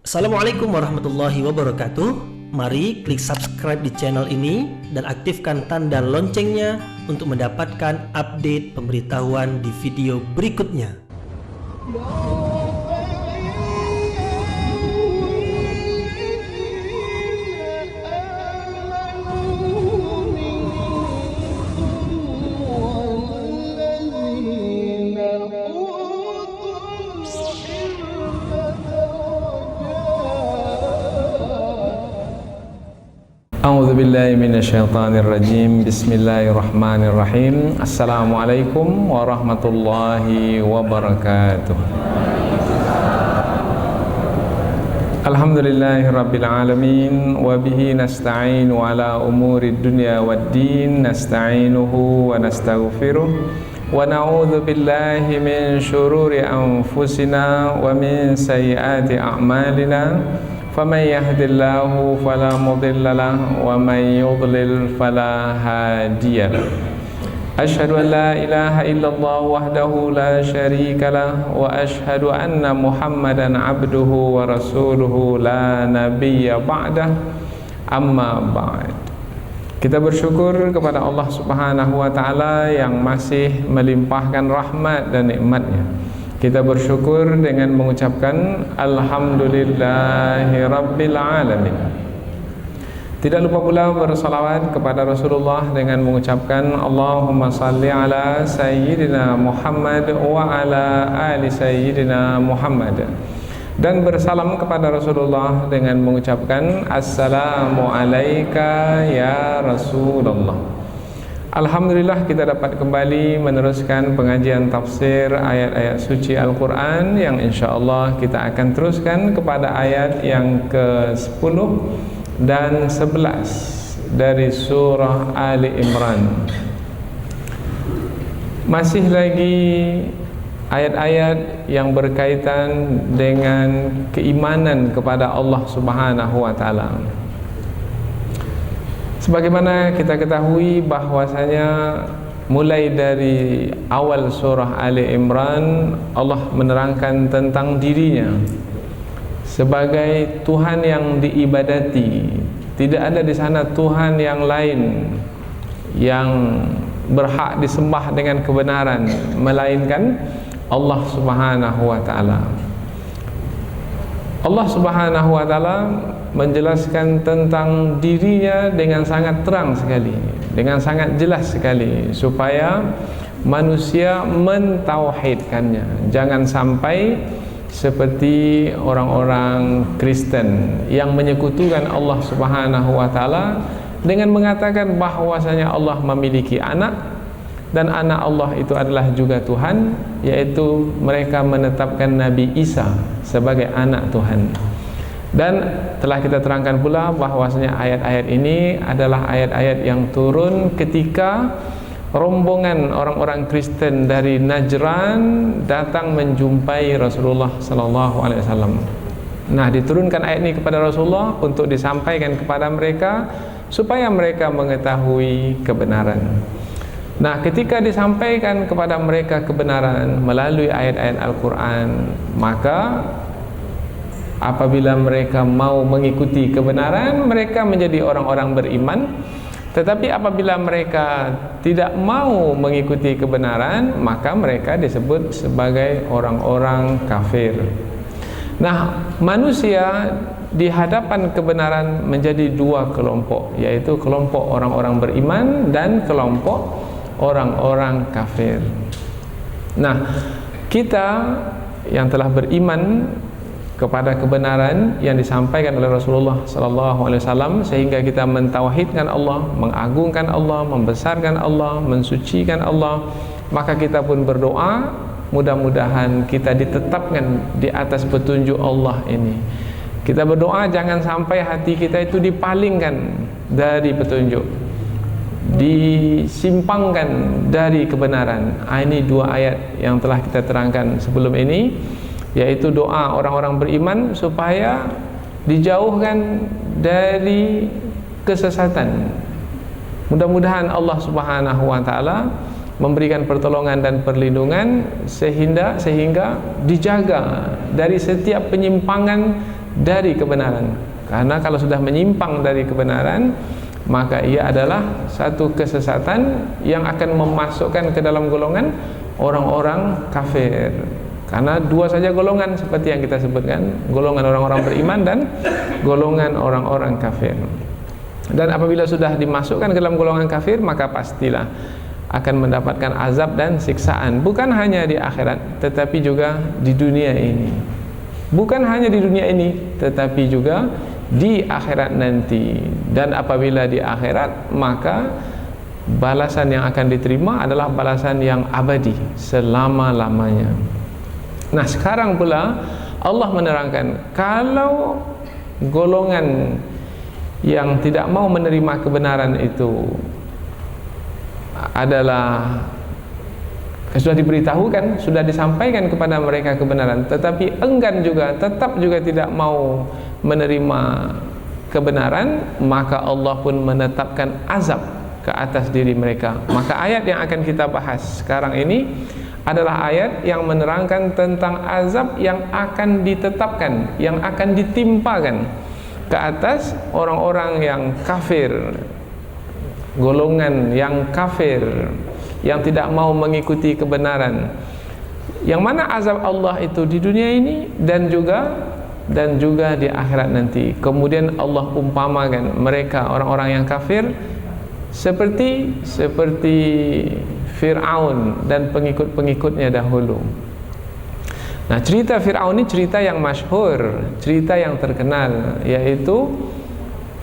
Assalamualaikum warahmatullahi wabarakatuh. Mari klik subscribe di channel ini dan aktifkan tanda loncengnya untuk mendapatkan update pemberitahuan di video berikutnya. A'udzu billahi minasyaitonir rajim. Bismillahirrahmanirrahim. Assalamualaikum warahmatullahi wabarakatuh. Alhamdulillahirabbil alamin wa bihi nasta'inu ala umurid dunya waddin. Nasta'inuhu wa nastaghfiruh wa na'udzu billahi min syururi anfusina wa min sayyiati a'malina. فَمَنْ يَهْدِ اللَّهُ فَلَا مُضِلَّ لَهُ وَمَنْ يُضْلِلْ فَلَا هَادِيَ لَهُ أَشْهَدُ أَنْ لَا إِلَهَ إِلَّا اللَّهُ وَحْدَهُ لَا شَرِيكَ لَهُ وَأَشْهَدُ أَنَّ مُحَمَّدًا عَبْدُهُ وَرَسُولُهُ لَا نَبِيَّ بَعْدَهُ أَمَّا بَعْدُ. Kita bersyukur kepada Allah Subhanahu wa taala yang masih melimpahkan rahmat dan nikmat-Nya. Kita bersyukur dengan mengucapkan Alhamdulillahi Rabbil Alamin. Tidak lupa pula bersalawat kepada Rasulullah dengan mengucapkan Allahumma salli ala Sayyidina Muhammad wa ala ali Sayyidina Muhammad. Dan bersalam kepada Rasulullah dengan mengucapkan Assalamu alayka ya Rasulullah. Alhamdulillah kita dapat kembali meneruskan pengajian tafsir ayat-ayat suci Al-Quran yang insyaAllah kita akan teruskan kepada ayat yang ke-10 dan 11 dari surah Ali Imran. Masih lagi ayat-ayat yang berkaitan dengan keimanan kepada Allah Subhanahu wa taala. Sebagaimana kita ketahui bahwasanya mulai dari awal surah Ali Imran Allah menerangkan tentang dirinya sebagai Tuhan yang diibadati. Tidak ada di sana Tuhan yang lain yang berhak disembah dengan kebenaran melainkan Allah Subhanahu wa taala. Allah Subhanahu wa taala menjelaskan tentang dirinya dengan sangat terang sekali, dengan sangat jelas sekali supaya manusia mentauhidkannya. Jangan sampai seperti orang-orang Kristen yang menyekutukan Allah Subhanahu wa taala dengan mengatakan bahwasanya Allah memiliki anak dan anak Allah itu adalah juga Tuhan, yaitu mereka menetapkan Nabi Isa sebagai anak Tuhan. Dan telah kita terangkan pula bahwasanya ayat-ayat ini adalah ayat-ayat yang turun ketika rombongan orang-orang Kristen dari Najran datang menjumpai Rasulullah sallallahu alaihi wasallam. Nah, diturunkan ayat ini kepada Rasulullah untuk disampaikan kepada mereka supaya mereka mengetahui kebenaran. Nah, ketika disampaikan kepada mereka kebenaran melalui ayat-ayat Al-Quran, maka apabila mereka mau mengikuti kebenaran, mereka menjadi orang-orang beriman. Tetapi apabila mereka tidak mau mengikuti kebenaran, maka mereka disebut sebagai orang-orang kafir. Nah, manusia di hadapan kebenaran menjadi dua kelompok, yaitu kelompok orang-orang beriman dan kelompok orang-orang kafir. Nah, kita yang telah beriman kepada kebenaran yang disampaikan oleh Rasulullah sallallahu alaihi wasallam sehingga kita mentauhidkan Allah, mengagungkan Allah, membesarkan Allah, mensucikan Allah, maka kita pun berdoa mudah-mudahan kita ditetapkan di atas petunjuk Allah ini. Kita berdoa jangan sampai hati kita itu dipalingkan dari petunjuk, disimpangkan dari kebenaran. Ini dua ayat yang telah kita terangkan sebelum ini, yaitu doa orang-orang beriman supaya dijauhkan dari kesesatan. Mudah-mudahan Allah Subhanahu wa taala memberikan pertolongan dan perlindungan sehingga dijaga dari setiap penyimpangan dari kebenaran. Karena kalau sudah menyimpang dari kebenaran, maka ia adalah satu kesesatan yang akan memasukkan ke dalam golongan orang-orang kafir. Karena dua saja golongan seperti yang kita sebutkan, golongan orang-orang beriman dan golongan orang-orang kafir. Dan apabila sudah dimasukkan ke dalam golongan kafir, maka pastilah akan mendapatkan azab dan siksaan, bukan hanya di akhirat tetapi juga di dunia ini. Bukan hanya di dunia ini tetapi juga di akhirat nanti. Dan apabila di akhirat, maka balasan yang akan diterima adalah balasan yang abadi, selama-lamanya. Nah, sekarang pula Allah menerangkan, kalau golongan yang tidak mau menerima kebenaran itu adalah sudah diberitahukan, sudah disampaikan kepada mereka kebenaran, tetapi enggan juga, tetap juga tidak mau menerima kebenaran, maka Allah pun menetapkan azab ke atas diri mereka. Maka ayat yang akan kita bahas sekarang ini adalah ayat yang menerangkan tentang azab yang akan ditetapkan, yang akan ditimpakan ke atas orang-orang yang kafir, golongan yang kafir, yang tidak mau mengikuti kebenaran. Yang mana azab Allah itu di dunia ini dan juga di akhirat nanti. Kemudian Allah umpamakan mereka, orang-orang yang kafir, seperti Fir'aun dan pengikut-pengikutnya dahulu. Nah, cerita Fir'aun ini cerita yang masyhur, cerita yang terkenal, yaitu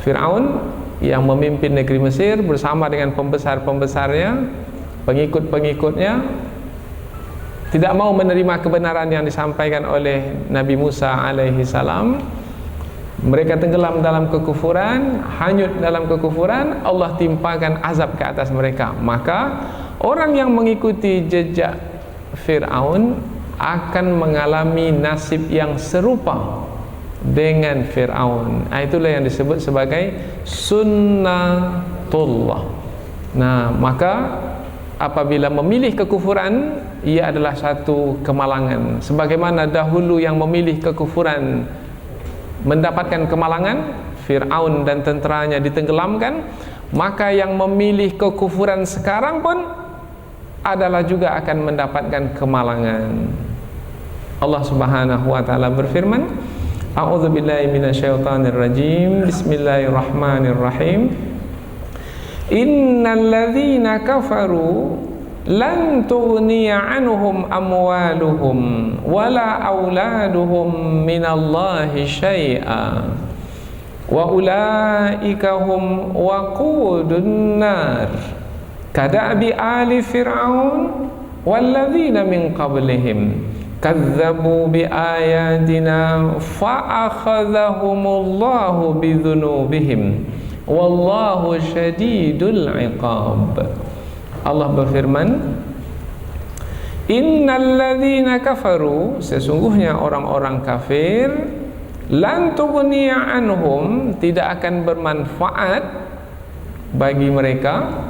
Fir'aun yang memimpin negeri Mesir bersama dengan pembesar-pembesarnya, pengikut-pengikutnya, tidak mau menerima kebenaran yang disampaikan oleh Nabi Musa alaihi salam. Mereka tenggelam dalam kekufuran, hanyut dalam kekufuran, Allah timpakan azab ke atas mereka. Maka orang yang mengikuti jejak Fir'aun akan mengalami nasib yang serupa dengan Fir'aun. Itulah yang disebut sebagai sunnatullah. Nah, maka apabila memilih kekufuran, ia adalah satu kemalangan. Sebagaimana dahulu yang memilih kekufuran mendapatkan kemalangan, Fir'aun dan tenteranya ditenggelamkan, maka yang memilih kekufuran sekarang pun adalah juga akan mendapatkan kemalangan. Allah Subhanahu wa taala berfirman, A'udzubillahi minasyaitonirrajim. Bismillahirrahmanirrahim. Innal ladzina kafaru lan tughniya anhum amwaluhum wala auladuhum minallahi syai'a wa ulaika hum waqudun nar kada'bi ali fir'aun walladzina min qablihim kadzabu bi ayatina fa akhadhahumullahu bidzunubihim wallahu syadidul iqab. Allah berfirman, innal ladzina kafaru, sesungguhnya orang-orang kafir, lan tughniya anhum, tidak akan bermanfaat bagi mereka,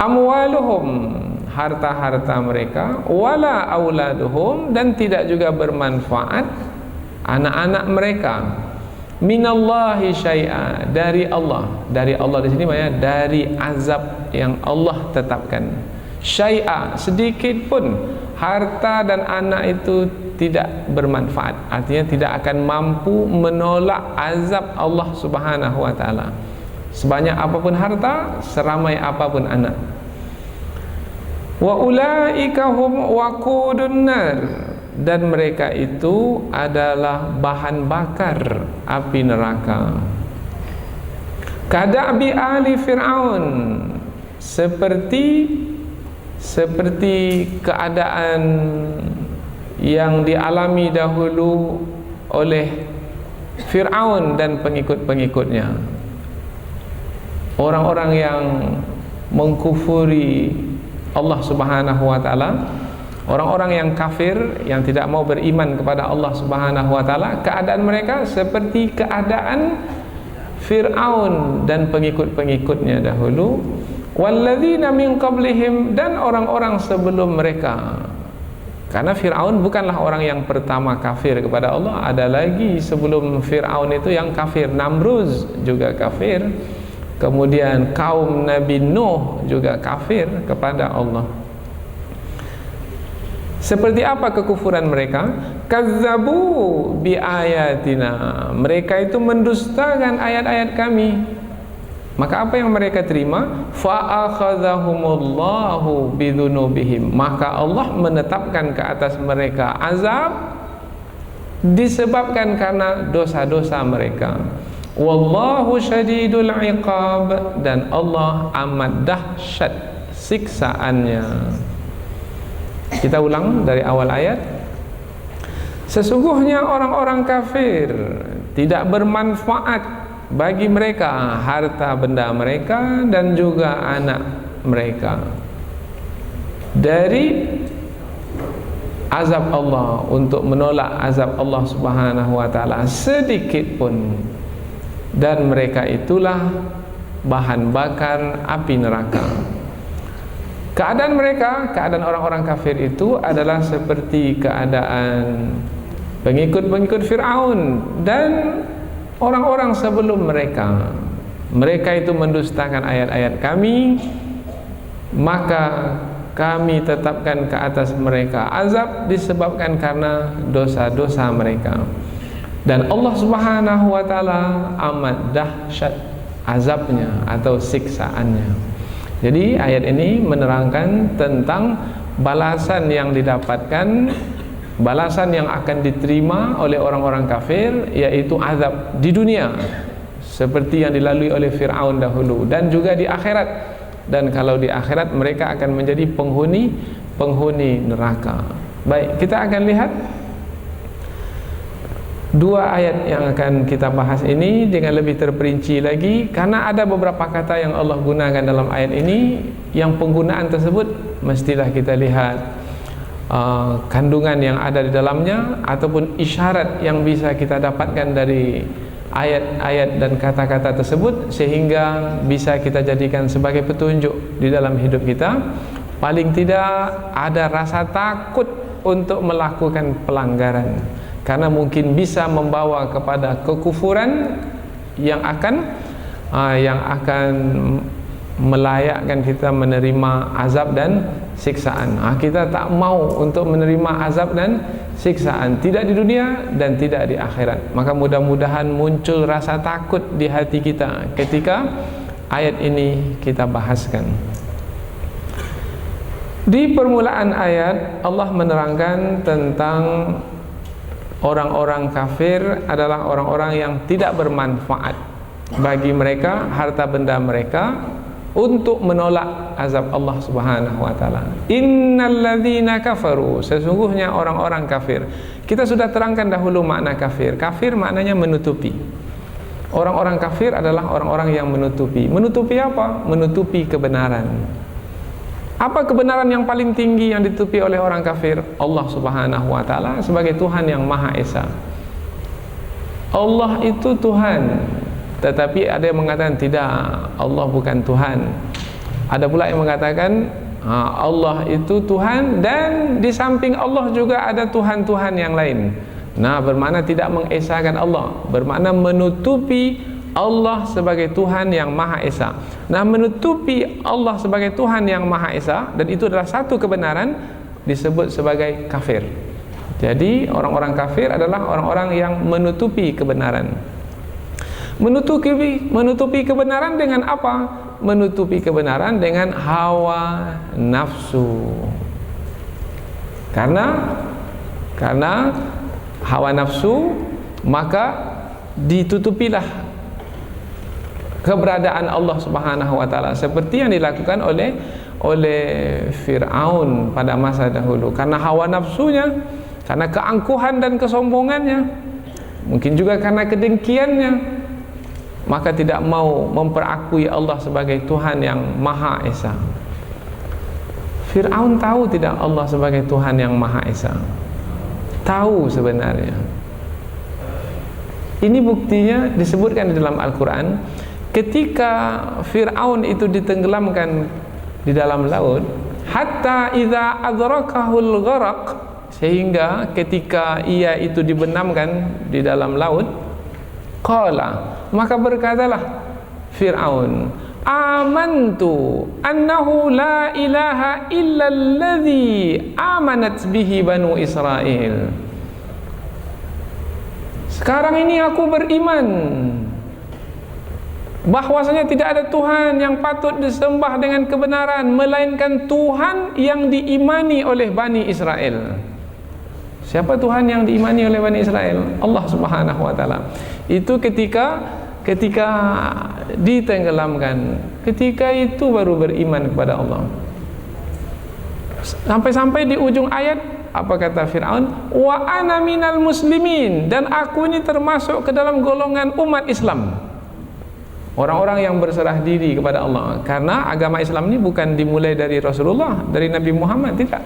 amwaluhum, harta-harta mereka, wala auladuhum, dan tidak juga bermanfaat anak-anak mereka, minallahi syai'a, dari Allah. Dari Allah di sini maksudnya dari azab yang Allah tetapkan. Syai'a, sedikit pun harta dan anak itu tidak bermanfaat. Artinya tidak akan mampu menolak azab Allah Subhanahu wa taala. Sebanyak apapun harta, seramai apapun anak. Wa ulaika hum waqudun nar, dan mereka itu adalah bahan bakar api neraka. Kada'bi ali fir'aun, seperti keadaan yang dialami dahulu oleh Fir'aun dan pengikut-pengikutnya, orang-orang yang mengkufuri Allah Subhanahu wa taala, orang-orang yang kafir, yang tidak mau beriman kepada Allah Subhanahu wa taala. Keadaan mereka seperti keadaan Fir'aun dan pengikut-pengikutnya dahulu, walladzina min qablihim, dan orang-orang sebelum mereka. Karena Fir'aun bukanlah orang yang pertama kafir kepada Allah. Ada lagi sebelum Fir'aun itu yang kafir. Namruz juga kafir. Kemudian kaum Nabi Nuh juga kafir kepada Allah. Seperti apa kekufuran mereka? Kazzabu bi ayatina. Mereka itu mendustakan ayat-ayat kami. Maka apa yang mereka terima? Fa akhadhahumullahu bidzunubihim. Maka Allah menetapkan ke atas mereka azab disebabkan karena dosa-dosa mereka. Wallahu syadidul iqab. Dan Allah amat dahsyat siksaannya. Kita ulang dari awal ayat. Sesungguhnya orang-orang kafir tidak bermanfaat bagi mereka harta benda mereka dan juga anak mereka dari azab Allah, untuk menolak azab Allah Subhanahu wa taala sedikit pun, dan mereka itulah bahan bakar api neraka. Keadaan mereka, keadaan orang-orang kafir itu adalah seperti keadaan pengikut-pengikut Fir'aun dan orang-orang sebelum mereka. Mereka itu mendustakan ayat-ayat kami, maka kami tetapkan ke atas mereka azab disebabkan karena dosa-dosa mereka. Dan Allah Subhanahu wa taala amat dahsyat azabnya atau siksaannya. Jadi ayat ini menerangkan tentang balasan yang didapatkan, balasan yang akan diterima oleh orang-orang kafir, yaitu azab di dunia seperti yang dilalui oleh Fir'aun dahulu, dan juga di akhirat. Dan kalau di akhirat mereka akan menjadi penghuni neraka. Baik, kita akan lihat dua ayat yang akan kita bahas ini dengan lebih terperinci lagi, karena ada beberapa kata yang Allah gunakan dalam ayat ini yang penggunaan tersebut mestilah kita lihat kandungan yang ada di dalamnya ataupun isyarat yang bisa kita dapatkan dari ayat-ayat dan kata-kata tersebut, sehingga bisa kita jadikan sebagai petunjuk di dalam hidup kita. Paling tidak ada rasa takut untuk melakukan pelanggaran, karena mungkin bisa membawa kepada kekufuran yang akan melayakkan kita menerima azab dan siksaan. Kita tak mau untuk menerima azab dan siksaan, tidak di dunia dan tidak di akhirat. Maka mudah-mudahan muncul rasa takut di hati kita ketika ayat ini kita bahaskan. Di permulaan ayat Allah menerangkan tentang orang-orang kafir adalah orang-orang yang tidak bermanfaat bagi mereka harta benda mereka untuk menolak azab Allah Subhanahu wa taala. Innalladzina kafaru, sesungguhnya orang-orang kafir. Kita sudah terangkan dahulu makna kafir. Kafir maknanya menutupi. Orang-orang kafir adalah orang-orang yang menutupi. Menutupi apa? Menutupi kebenaran. Apa kebenaran yang paling tinggi yang ditutupi oleh orang kafir? Allah Subhanahu wa taala sebagai Tuhan yang Maha Esa. Allah itu Tuhan. Tetapi ada yang mengatakan tidak, Allah bukan Tuhan. Ada pula yang mengatakan Allah itu Tuhan dan di samping Allah juga ada Tuhan-Tuhan yang lain. Nah, bermakna tidak mengesahkan Allah, bermakna menutupi Allah sebagai Tuhan yang Maha Esa. Nah, menutupi Allah sebagai Tuhan yang Maha Esa, dan itu adalah satu kebenaran, disebut sebagai kafir. Jadi orang-orang kafir adalah orang-orang yang menutupi kebenaran. Menutupi kebenaran dengan apa? Menutupi kebenaran dengan hawa nafsu. Karena hawa nafsu, maka ditutupilah keberadaan Allah Subhanahu wa taala, seperti yang dilakukan oleh Fir'aun pada masa dahulu. Karena hawa nafsunya, karena keangkuhan dan kesombongannya, mungkin juga karena kedengkiannya, maka tidak mau memperakui Allah sebagai Tuhan yang Maha Esa. Fir'aun tahu tidak Allah sebagai Tuhan yang Maha Esa? Tahu sebenarnya. Ini buktinya disebutkan di dalam Al-Quran. Ketika Fir'aun itu ditenggelamkan di dalam laut, hatta idza adrakahul gharaq, sehingga ketika ia itu dibenamkan di dalam laut, qala, maka berkatalah Fir'aun, amantu annahu la ilaha illa alladhi amanat bihi banu Israel. Sekarang ini aku beriman bahwasanya tidak ada Tuhan yang patut disembah dengan kebenaran melainkan Tuhan yang diimani oleh Bani Israel. Siapa Tuhan yang diimani oleh Bani Israel? Allah Subhanahu wa taala. Itu ketika ditenggelamkan, ketika itu baru beriman kepada Allah. Sampai-sampai di ujung ayat, apa kata Fir'aun? Wa ana minal muslimin, dan aku ini termasuk ke dalam golongan umat Islam, orang-orang yang berserah diri kepada Allah. Karena agama Islam ini bukan dimulai dari Rasulullah, dari Nabi Muhammad, tidak.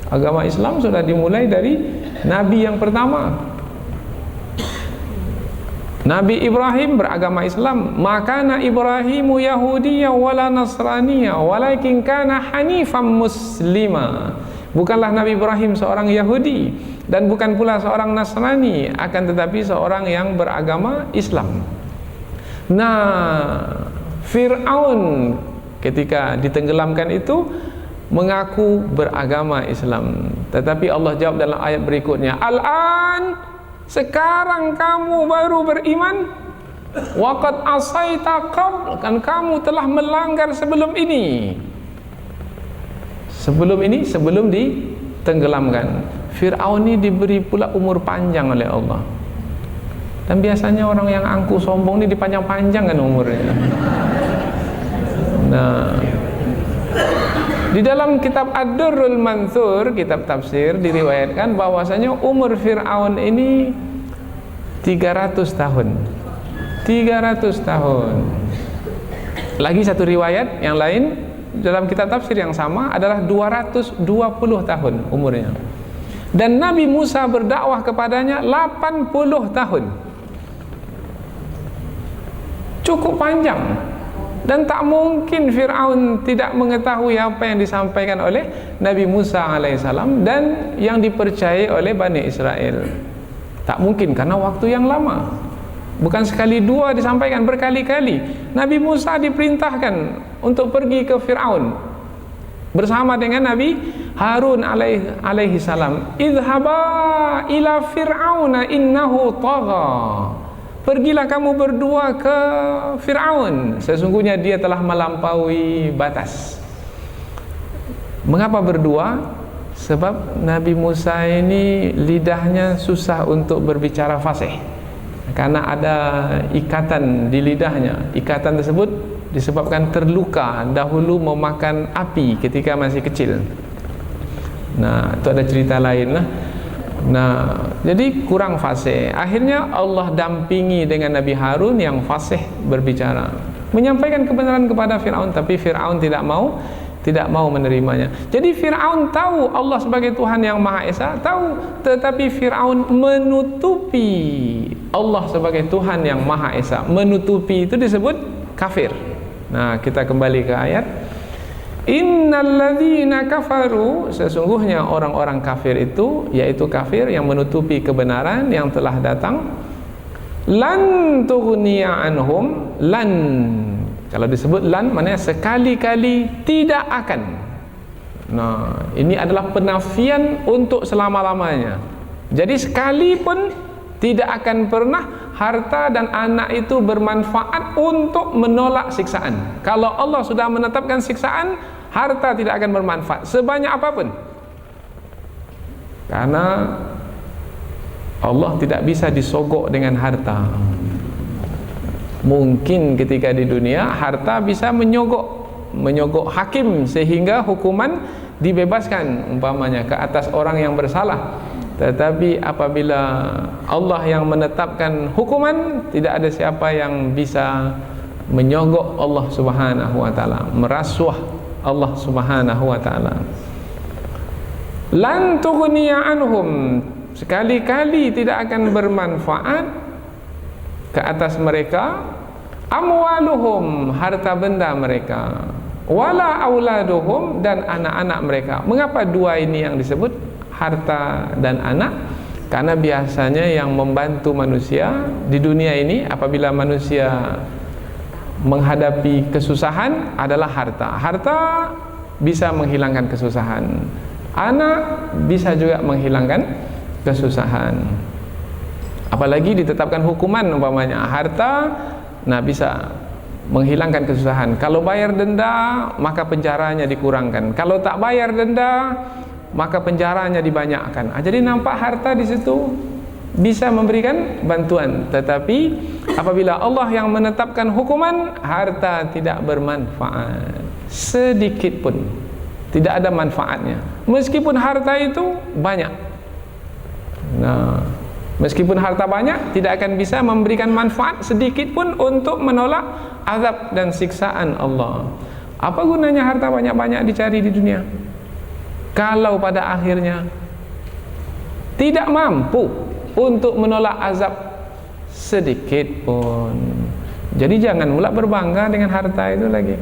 Agama Islam sudah dimulai dari Nabi yang pertama, Nabi Ibrahim beragama Islam. Makana Ibrahimu Yahudiyya wala Nasraniyya walakin kana hanifan muslima. Bukanlah Nabi Ibrahim seorang Yahudi dan bukan pula seorang Nasrani, akan tetapi seorang yang beragama Islam. Nah, Fir'aun ketika ditenggelamkan itu mengaku beragama Islam, tetapi Allah jawab dalam ayat berikutnya, Al-an, sekarang kamu baru beriman, waqad asaita qabl, kan kamu telah melanggar sebelum ini. Sebelum ditenggelamkan. Fir'aun ini diberi pula umur panjang oleh Allah. Dan biasanya orang yang angkuh sombong ini dipanjang-panjang kan umurnya. Nah, di dalam kitab Ad-Durrul Mansur, kitab tafsir, diriwayatkan bahwasanya umur Fir'aun ini 300 tahun. 300 tahun. Lagi satu riwayat yang lain dalam kitab tafsir yang sama adalah 220 tahun umurnya. Dan Nabi Musa berdakwah kepadanya 80 tahun. Cukup panjang. Dan tak mungkin Fir'aun tidak mengetahui apa yang disampaikan oleh Nabi Musa alaihissalam dan yang dipercayai oleh Bani Israel. Tak mungkin, karena waktu yang lama. Bukan sekali dua disampaikan, berkali-kali. Nabi Musa diperintahkan untuk pergi ke Fir'aun bersama dengan Nabi Harun alaihissalam. Idhaba ila Fir'auna innahu tagha. Pergilah kamu berdua ke Fir'aun, sesungguhnya dia telah melampaui batas. Mengapa berdua? Sebab Nabi Musa ini lidahnya susah untuk berbicara fasih, karena ada ikatan di lidahnya. Ikatan tersebut disebabkan terluka dahulu memakan api ketika masih kecil. Nah, itu ada cerita lain lah. Nah, jadi kurang fasih. Akhirnya Allah dampingi dengan Nabi Harun yang fasih berbicara, menyampaikan kebenaran kepada Fir'aun, tapi Fir'aun tidak mau menerimanya. Jadi Fir'aun tahu Allah sebagai Tuhan yang Maha Esa, tahu, tetapi Fir'aun menutupi Allah sebagai Tuhan yang Maha Esa. Menutupi itu disebut kafir. Nah, kita kembali ke ayat. Innalladzina kafaru, sesungguhnya orang-orang kafir itu, yaitu kafir yang menutupi kebenaran yang telah datang. Lan tughniya anhum, lan, kalau disebut lan maknanya sekali-kali, tidak akan. Nah, ini adalah penafian untuk selama-lamanya. Jadi sekalipun tidak akan pernah harta dan anak itu bermanfaat untuk menolak siksaan. Kalau Allah sudah menetapkan siksaan, harta tidak akan bermanfaat sebanyak apapun, karena Allah tidak bisa disogok dengan harta. Mungkin ketika di dunia harta bisa menyogok hakim sehingga hukuman dibebaskan umpamanya ke atas orang yang bersalah. Tetapi apabila Allah yang menetapkan hukuman, tidak ada siapa yang bisa menyogok Allah Subhanahu wa taala, merasuah Allah Subhanahu wa taala. Lan tughniya anhum, sekali-kali tidak akan bermanfaat ke atas mereka, amwaluhum, harta benda mereka, wala auladuhum, dan anak-anak mereka. Mengapa dua ini yang disebut? harta dan anak, karena biasanya yang membantu manusia di dunia ini apabila manusia menghadapi kesusahan adalah harta. Harta bisa menghilangkan kesusahan, anak bisa juga menghilangkan kesusahan. Apalagi ditetapkan hukuman umpamanya harta, nah bisa menghilangkan kesusahan. Kalau bayar denda, maka penjaranya dikurangkan. Kalau tak bayar denda, maka penjaranya dibanyakkan. Jadi nampak harta di situ bisa memberikan bantuan. Tetapi apabila Allah yang menetapkan hukuman, harta tidak bermanfaat sedikit pun, tidak ada manfaatnya. Meskipun harta itu banyak. Nah, meskipun harta banyak, tidak akan bisa memberikan manfaat sedikit pun untuk menolak azab dan siksaan Allah. Apa gunanya harta banyak-banyak dicari di dunia kalau pada akhirnya tidak mampu untuk menolak azab sedikit pun? Jadi jangan pula berbangga dengan harta itu lagi,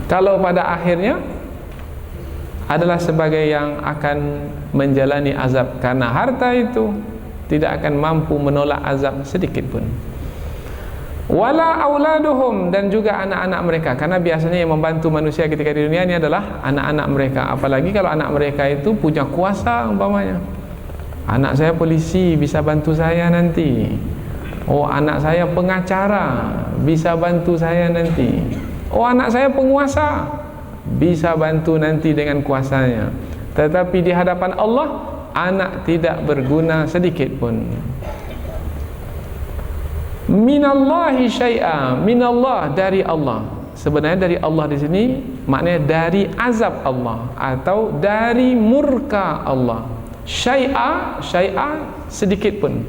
kalau pada akhirnya adalah sebagai yang akan menjalani azab, karena harta itu tidak akan mampu menolak azab sedikit pun. Wala auladuhum, dan juga anak-anak mereka, karena biasanya yang membantu manusia ketika di dunia ini adalah anak-anak mereka. Apalagi kalau anak mereka itu punya kuasa umpamanya. Anak saya polisi, bisa bantu saya nanti. Oh, anak saya pengacara, bisa bantu saya nanti. Oh, anak saya penguasa, bisa bantu nanti dengan kuasanya. Tetapi di hadapan Allah, anak tidak berguna sedikit pun. Minallahi syai'a, minallah, dari Allah. Sebenarnya dari Allah di sini maknanya dari azab Allah atau dari murka Allah. Syai'a, syai'a sedikit pun.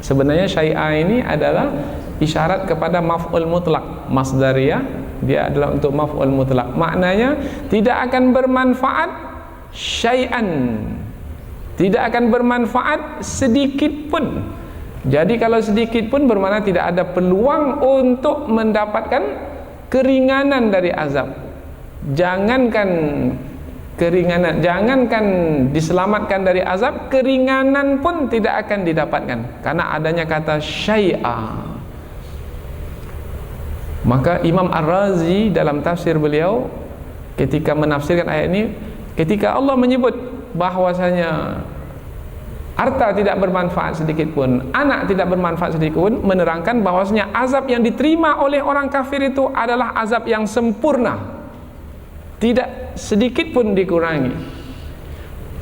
Sebenarnya syai'a ini adalah isyarat kepada maf'ul mutlak, masdariyah, dia adalah untuk maf'ul mutlak. Maknanya tidak akan bermanfaat syai'an, tidak akan bermanfaat sedikit pun. Jadi kalau sedikit pun bermakna tidak ada peluang untuk mendapatkan keringanan dari azab. Jangankan keringanan, jangankan diselamatkan dari azab, keringanan pun tidak akan didapatkan karena adanya kata syai'a. Maka Imam Ar-Razi dalam tafsir beliau ketika menafsirkan ayat ini, ketika Allah menyebut bahwasanya harta tidak bermanfaat sedikit pun, anak tidak bermanfaat sedikit pun, menerangkan bahwasanya azab yang diterima oleh orang kafir itu adalah azab yang sempurna, tidak sedikit pun dikurangi.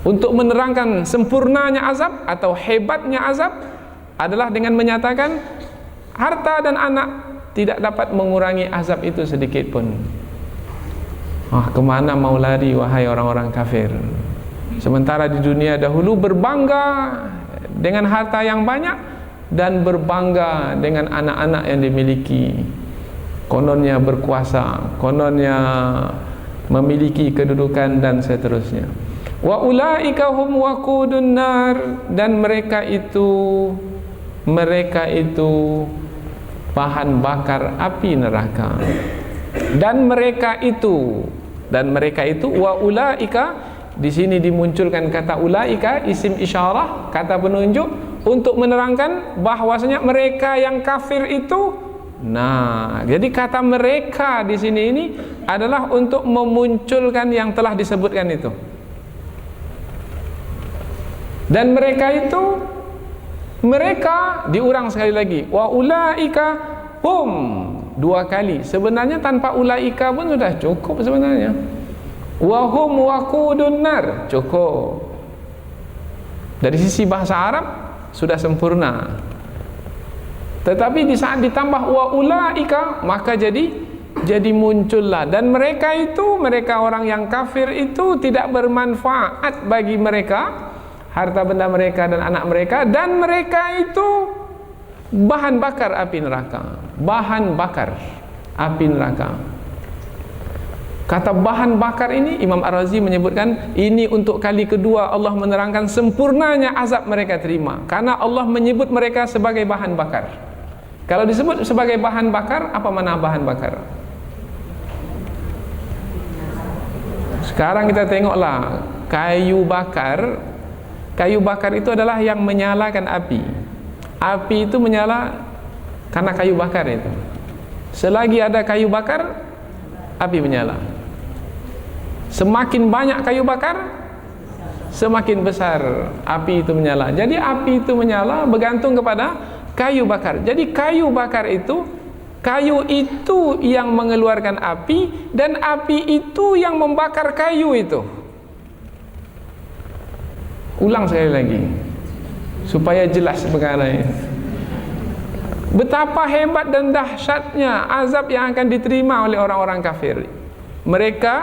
Untuk menerangkan sempurnanya azab atau hebatnya azab adalah dengan menyatakan harta dan anak tidak dapat mengurangi azab itu sedikit pun. Kemana mau lari wahai orang-orang kafir? Sementara di dunia dahulu berbangga dengan harta yang banyak dan berbangga dengan anak-anak yang dimiliki. Kononnya berkuasa, kononnya memiliki kedudukan dan seterusnya. Wa ulaika hum waqudun nar, dan mereka itu bahan bakar api neraka. Dan mereka itu wa ulaika, di sini dimunculkan kata ulaika, isim isyarah, kata penunjuk untuk menerangkan bahwasanya mereka yang kafir itu. Nah, jadi kata mereka di sini ini adalah untuk memunculkan yang telah disebutkan itu. Dan mereka diurang sekali lagi, wa ulaika hum, dua kali. Sebenarnya tanpa ulaika pun sudah cukup sebenarnya. Wa hum waqudun nar, cukup. Dari sisi bahasa Arab sudah sempurna. Tetapi di saat ditambah wa ulaika, maka jadi muncullah, dan mereka orang yang kafir itu tidak bermanfaat bagi mereka harta benda mereka dan anak mereka, dan mereka itu bahan bakar api neraka. Bahan bakar api neraka. Kata bahan bakar ini Imam Ar-Razi menyebutkan ini untuk kali kedua Allah menerangkan sempurnanya azab mereka terima, karena Allah menyebut mereka sebagai bahan bakar. Kalau disebut sebagai bahan bakar, apa makna bahan bakar? Sekarang kita tengoklah, kayu bakar. Kayu bakar itu adalah yang menyalakan api. Api itu menyala karena kayu bakar itu. Selagi ada kayu bakar, api menyala. Semakin banyak kayu bakar, semakin besar api itu menyala. Jadi api itu menyala bergantung kepada kayu bakar. Jadi kayu bakar itu, kayu itu yang mengeluarkan api, dan api itu yang membakar kayu itu. Ulang sekali lagi supaya jelas perkara ini. Betapa hebat dan dahsyatnya azab yang akan diterima oleh orang-orang kafir. Mereka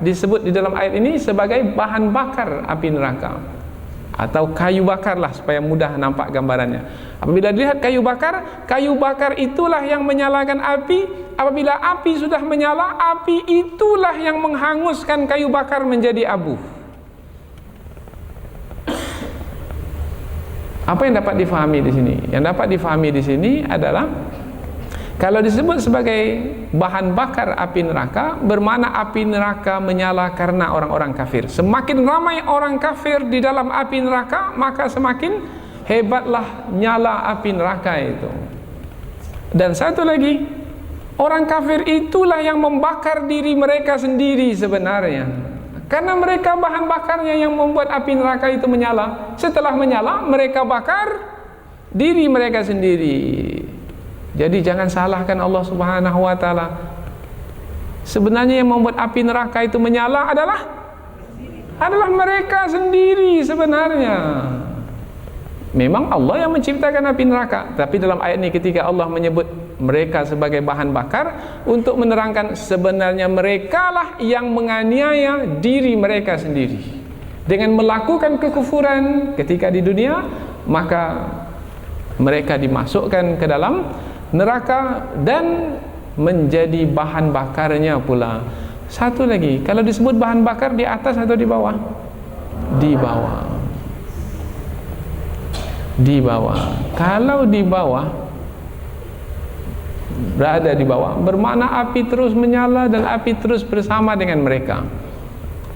disebut di dalam ayat ini sebagai bahan bakar api neraka, atau kayu bakar lah supaya mudah nampak gambarannya. Apabila dilihat kayu bakar itulah yang menyalakan api. Apabila api sudah menyala, api itulah yang menghanguskan kayu bakar menjadi abu. Apa yang dapat difahami di sini? Yang dapat difahami di sini adalah kalau disebut sebagai bahan bakar api neraka, bermakna api neraka menyala karena orang-orang kafir. Semakin ramai orang kafir di dalam api neraka, maka semakin hebatlah nyala api neraka itu. Dan satu lagi, orang kafir itulah yang membakar diri mereka sendiri sebenarnya. Karena mereka bahan bakarnya yang membuat api neraka itu menyala. Setelah menyala, mereka bakar diri mereka sendiri. Jadi jangan salahkan Allah Subhanahu wa taala. Sebenarnya yang membuat api neraka itu menyala adalah mereka sendiri sebenarnya. Memang Allah yang menciptakan api neraka, tapi dalam ayat ini ketika Allah menyebut mereka sebagai bahan bakar, untuk menerangkan sebenarnya merekalah yang menganiaya diri mereka sendiri dengan melakukan kekufuran ketika di dunia. Maka mereka dimasukkan ke dalam neraka dan menjadi bahan bakarnya pula. Satu lagi, kalau disebut bahan bakar, di atas atau di bawah? Di bawah. Di bawah. Kalau di bawah, berada di bawah, bermakna api terus menyala dan api terus bersama dengan mereka.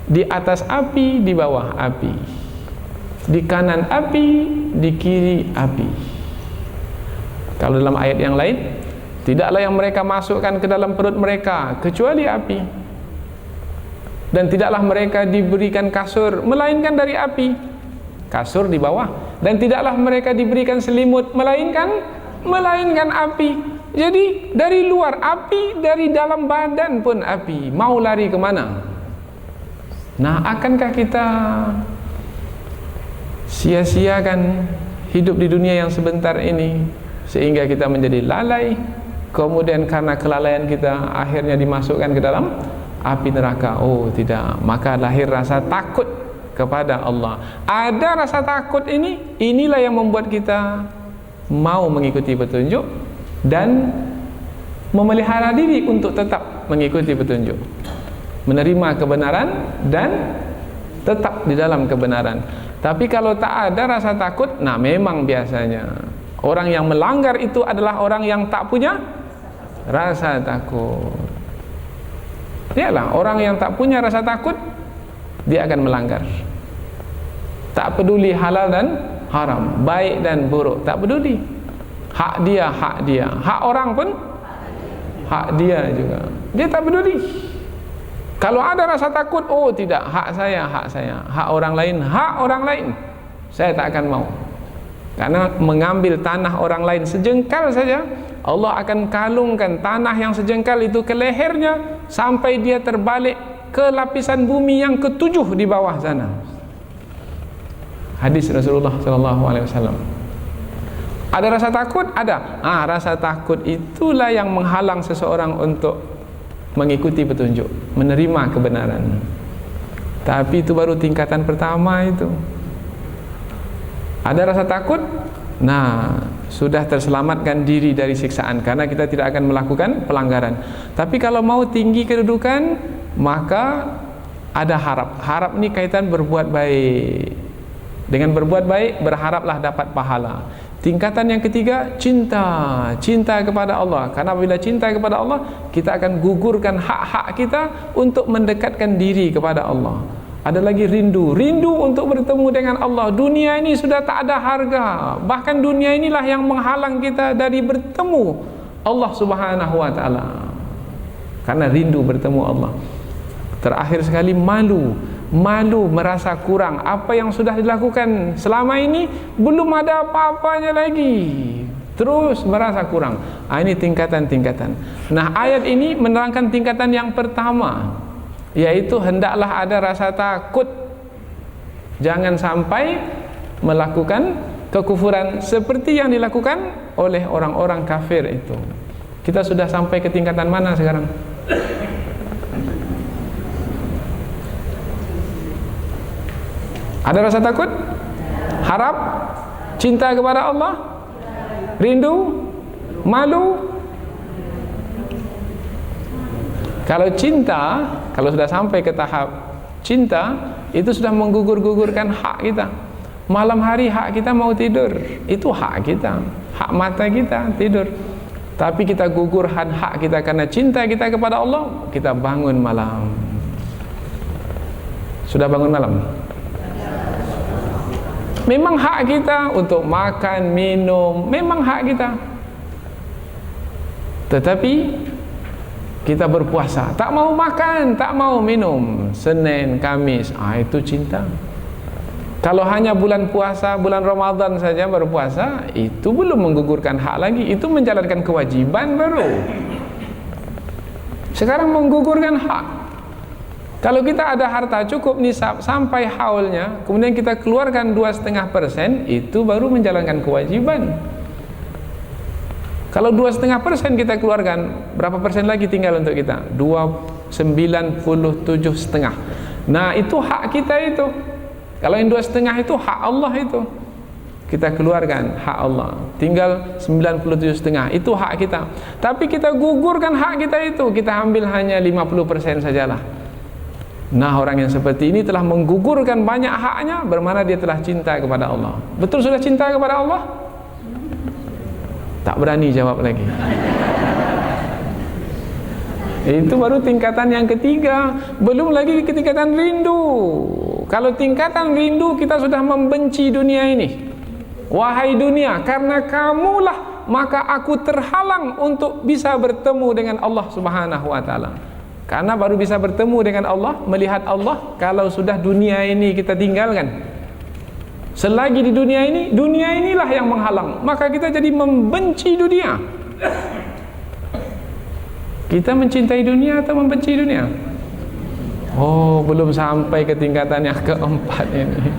Di atas api, di bawah api, di kanan api, di kiri api. Kalau dalam ayat yang lain, tidaklah yang mereka masukkan ke dalam perut mereka kecuali api, dan tidaklah mereka diberikan kasur melainkan dari api. Kasur di bawah. Dan tidaklah mereka diberikan selimut melainkan api. Jadi dari luar api, dari dalam badan pun api. Mau lari kemana? Nah, akankah kita sia-siakan hidup di dunia yang sebentar ini sehingga kita menjadi lalai, kemudian karena kelalaian kita akhirnya dimasukkan ke dalam api neraka? Oh tidak. Maka lahir rasa takut kepada Allah. Ada rasa takut ini, inilah yang membuat kita mau mengikuti petunjuk dan memelihara diri untuk tetap mengikuti petunjuk, menerima kebenaran dan tetap di dalam kebenaran. Tapi kalau tak ada rasa takut, nah memang biasanya orang yang melanggar itu adalah orang yang tak punya rasa takut. Dialah orang yang tak punya rasa takut, dia akan melanggar. Tak peduli halal dan haram, baik dan buruk, tak peduli. Hak dia, hak orang pun hak dia juga, dia tak peduli. Kalau ada rasa takut, oh tidak, hak saya, hak orang lain, saya tak akan mau. Karena mengambil tanah orang lain sejengkal saja, Allah akan kalungkan tanah yang sejengkal itu ke lehernya sampai dia terbalik ke lapisan bumi yang ketujuh di bawah sana. Hadis Rasulullah SAW. Ada rasa takut? Ada. Rasa takut itulah yang menghalang seseorang untuk mengikuti petunjuk, menerima kebenaran. Tapi itu baru tingkatan pertama itu. Ada rasa takut, nah sudah terselamatkan diri dari siksaan karena kita tidak akan melakukan pelanggaran. Tapi kalau mau tinggi kedudukan, maka ada harap. Harap ini kaitan berbuat baik. Dengan berbuat baik, berharaplah dapat pahala. Tingkatan yang ketiga, cinta kepada Allah. Karena apabila cinta kepada Allah, kita akan gugurkan hak-hak kita untuk mendekatkan diri kepada Allah. Ada lagi rindu untuk bertemu dengan Allah. Dunia ini sudah tak ada harga. Bahkan dunia inilah yang menghalang kita dari bertemu Allah Subhanahu wa taala. Karena rindu bertemu Allah. Terakhir sekali malu merasa kurang. Apa yang sudah dilakukan selama ini belum ada apa-apanya lagi. Terus merasa kurang. Ini tingkatan-tingkatan. Nah, ayat ini menerangkan tingkatan yang pertama, yaitu hendaklah ada rasa takut. Jangan sampai melakukan kekufuran seperti yang dilakukan oleh orang-orang kafir itu. Kita sudah sampai ke tingkatan mana sekarang? Ada rasa takut? Harap? Cinta kepada Allah? Rindu? Malu? Kalau cinta, kalau sudah sampai ke tahap cinta, itu sudah menggugur-gugurkan hak kita. Malam hari hak kita mau tidur, itu hak kita, hak mata kita tidur. Tapi kita gugurkan hak kita karena cinta kita kepada Allah, kita bangun malam. Sudah bangun malam? Memang hak kita untuk makan, minum, memang hak kita. Tetapi kita berpuasa, tak mau makan, tak mau minum, Senin, Kamis, itu cinta. Kalau hanya bulan puasa, bulan Ramadan saja berpuasa, itu belum menggugurkan hak lagi, itu menjalankan kewajiban baru. Sekarang menggugurkan hak. Kalau kita ada harta cukup nisab sampai haulnya, kemudian kita keluarkan 2,5%, itu baru menjalankan kewajiban. Kalau 2,5% kita keluarkan, berapa persen lagi tinggal untuk kita? 97,5. Nah, itu hak kita itu. Kalau yang 2,5 itu hak Allah itu. Kita keluarkan hak Allah. Tinggal 97,5. Itu hak kita. Tapi kita gugurkan hak kita itu. Kita ambil hanya 50% sajalah. Nah, orang yang seperti ini telah menggugurkan banyak haknya, bermana dia telah cinta kepada Allah. Betul sudah cinta kepada Allah? Tak berani jawab lagi. Itu baru tingkatan yang ketiga. Belum lagi tingkatan rindu. Kalau tingkatan rindu, kita sudah membenci dunia ini. Wahai dunia, karena kamulah maka aku terhalang untuk bisa bertemu dengan Allah Subhanahu wa taala. Karena baru bisa bertemu dengan Allah, melihat Allah, kalau sudah dunia ini kita tinggalkan. Selagi di dunia ini, dunia inilah yang menghalang, maka kita jadi membenci dunia. Kita mencintai dunia atau membenci dunia? Oh, belum sampai ke tingkatan yang keempat ini.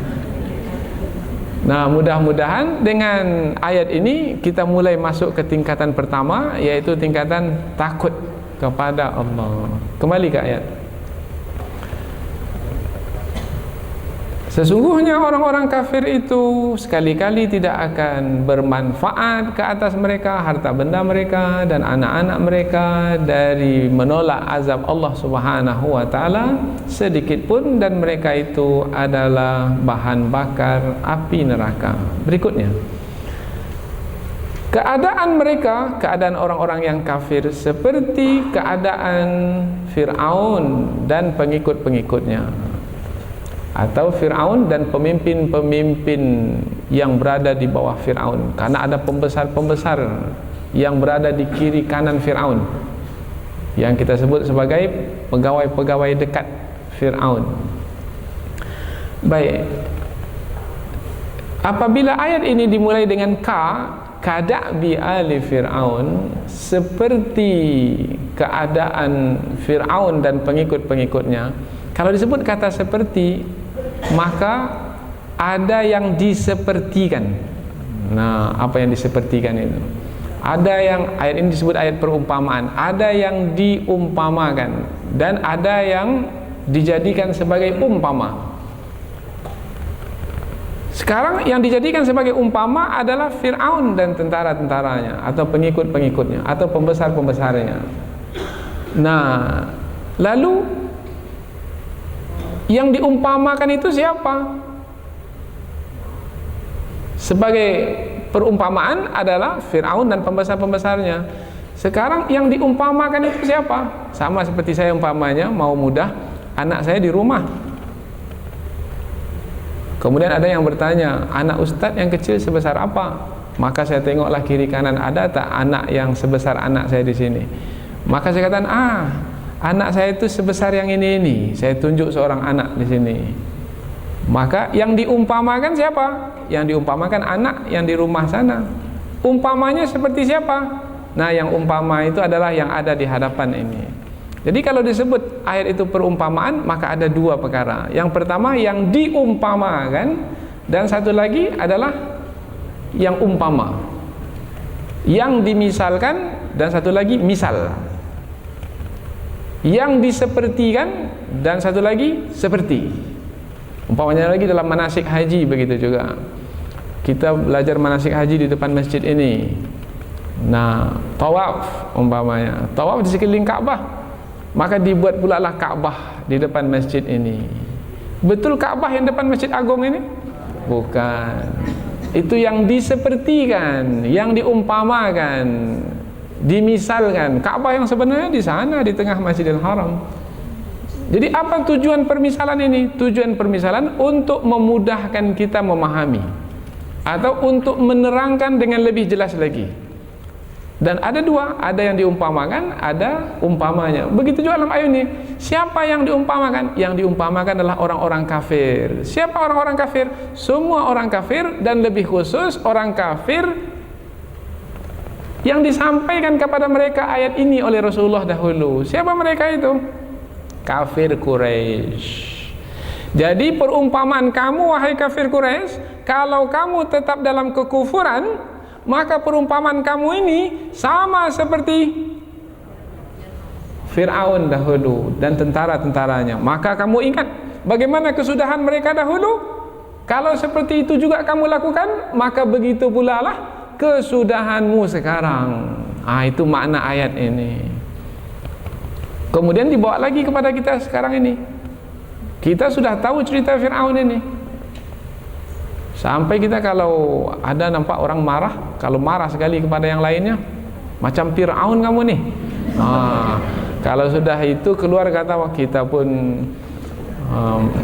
Nah, mudah-mudahan dengan ayat ini kita mulai masuk ke tingkatan pertama, yaitu tingkatan takut kepada Allah. Kembali ke ayat. Sesungguhnya orang-orang kafir itu sekali-kali tidak akan bermanfaat ke atas mereka, harta benda mereka dan anak-anak mereka dari menolak azab Allah Subhanahu wa taala sedikit pun, dan mereka itu adalah bahan bakar api neraka. Berikutnya, keadaan mereka, keadaan orang-orang yang kafir seperti keadaan Fir'aun dan pengikut-pengikutnya, atau Fir'aun dan pemimpin-pemimpin yang berada di bawah Fir'aun, karena ada pembesar-pembesar yang berada di kiri kanan Fir'aun yang kita sebut sebagai pegawai-pegawai dekat Fir'aun. Baik, apabila ayat ini dimulai dengan ka'da'bi ali Fir'aun, seperti keadaan Fir'aun dan pengikut-pengikutnya. Kalau disebut kata seperti, maka ada yang disepertikan. Nah, apa yang disepertikan itu? Ada yang, ayat ini disebut ayat perumpamaan. Ada yang diumpamakan dan ada yang dijadikan sebagai umpama. Sekarang yang dijadikan sebagai umpama adalah Fir'aun dan tentara-tentaranya, atau pengikut-pengikutnya, atau pembesar-pembesarnya. Nah, lalu yang diumpamakan itu siapa? Sebagai perumpamaan adalah Fir'aun dan pembesar-pembesarnya. Sekarang yang diumpamakan itu siapa? Sama seperti saya umpamanya, mau mudah, anak saya di rumah. Kemudian ada yang bertanya, anak ustaz yang kecil sebesar apa? Maka saya tengoklah kiri kanan, ada tak anak yang sebesar anak saya di sini? Maka saya katakan, anak saya itu sebesar yang ini. Saya tunjuk seorang anak di sini. Maka yang diumpamakan siapa? Yang diumpamakan anak yang di rumah sana. Umpamanya seperti siapa? Nah, yang umpama itu adalah yang ada di hadapan ini. Jadi kalau disebut ayat itu perumpamaan, maka ada dua perkara. Yang pertama yang diumpamakan, dan satu lagi adalah yang umpama. Yang dimisalkan, dan satu lagi misal. Yang disepertikan, dan satu lagi seperti. Umpamanya lagi dalam manasik haji begitu juga. Kita belajar manasik haji di depan masjid ini. Nah, tawaf umpamanya, tawaf di sekeliling Ka'bah, maka dibuat pula lah Ka'bah di depan masjid ini. Betul Ka'bah yang depan Masjid Agung ini? Bukan. Itu yang disepertikan, yang diumpamakan, dimisalkan. Ka'bah yang sebenarnya di sana di tengah Masjidil Haram. Jadi apa tujuan permisalan ini? Tujuan permisalan untuk memudahkan kita memahami, atau untuk menerangkan dengan lebih jelas lagi. Dan ada dua, ada yang diumpamakan, ada umpamanya. Begitu juga dalam ayat ini. Siapa yang diumpamakan? Yang diumpamakan adalah orang-orang kafir. Siapa orang-orang kafir? Semua orang kafir, dan lebih khusus orang kafir yang disampaikan kepada mereka ayat ini oleh Rasulullah dahulu. Siapa mereka itu? Kafir Quraisy. Jadi perumpamaan kamu wahai kafir Quraisy, kalau kamu tetap dalam kekufuran, maka perumpamaan kamu ini sama seperti Fir'aun dahulu dan tentara-tentaranya. Maka kamu ingat bagaimana kesudahan mereka dahulu. Kalau seperti itu juga kamu lakukan, maka begitu pula lah kesudahanmu sekarang. Itu makna ayat ini. Kemudian dibawa lagi kepada kita sekarang ini. Kita sudah tahu cerita Fir'aun ini. Sampai kita kalau ada nampak orang marah, kalau marah sekali kepada yang lainnya, macam Fir'aun kamu nih. Kalau sudah itu keluar kata, kita pun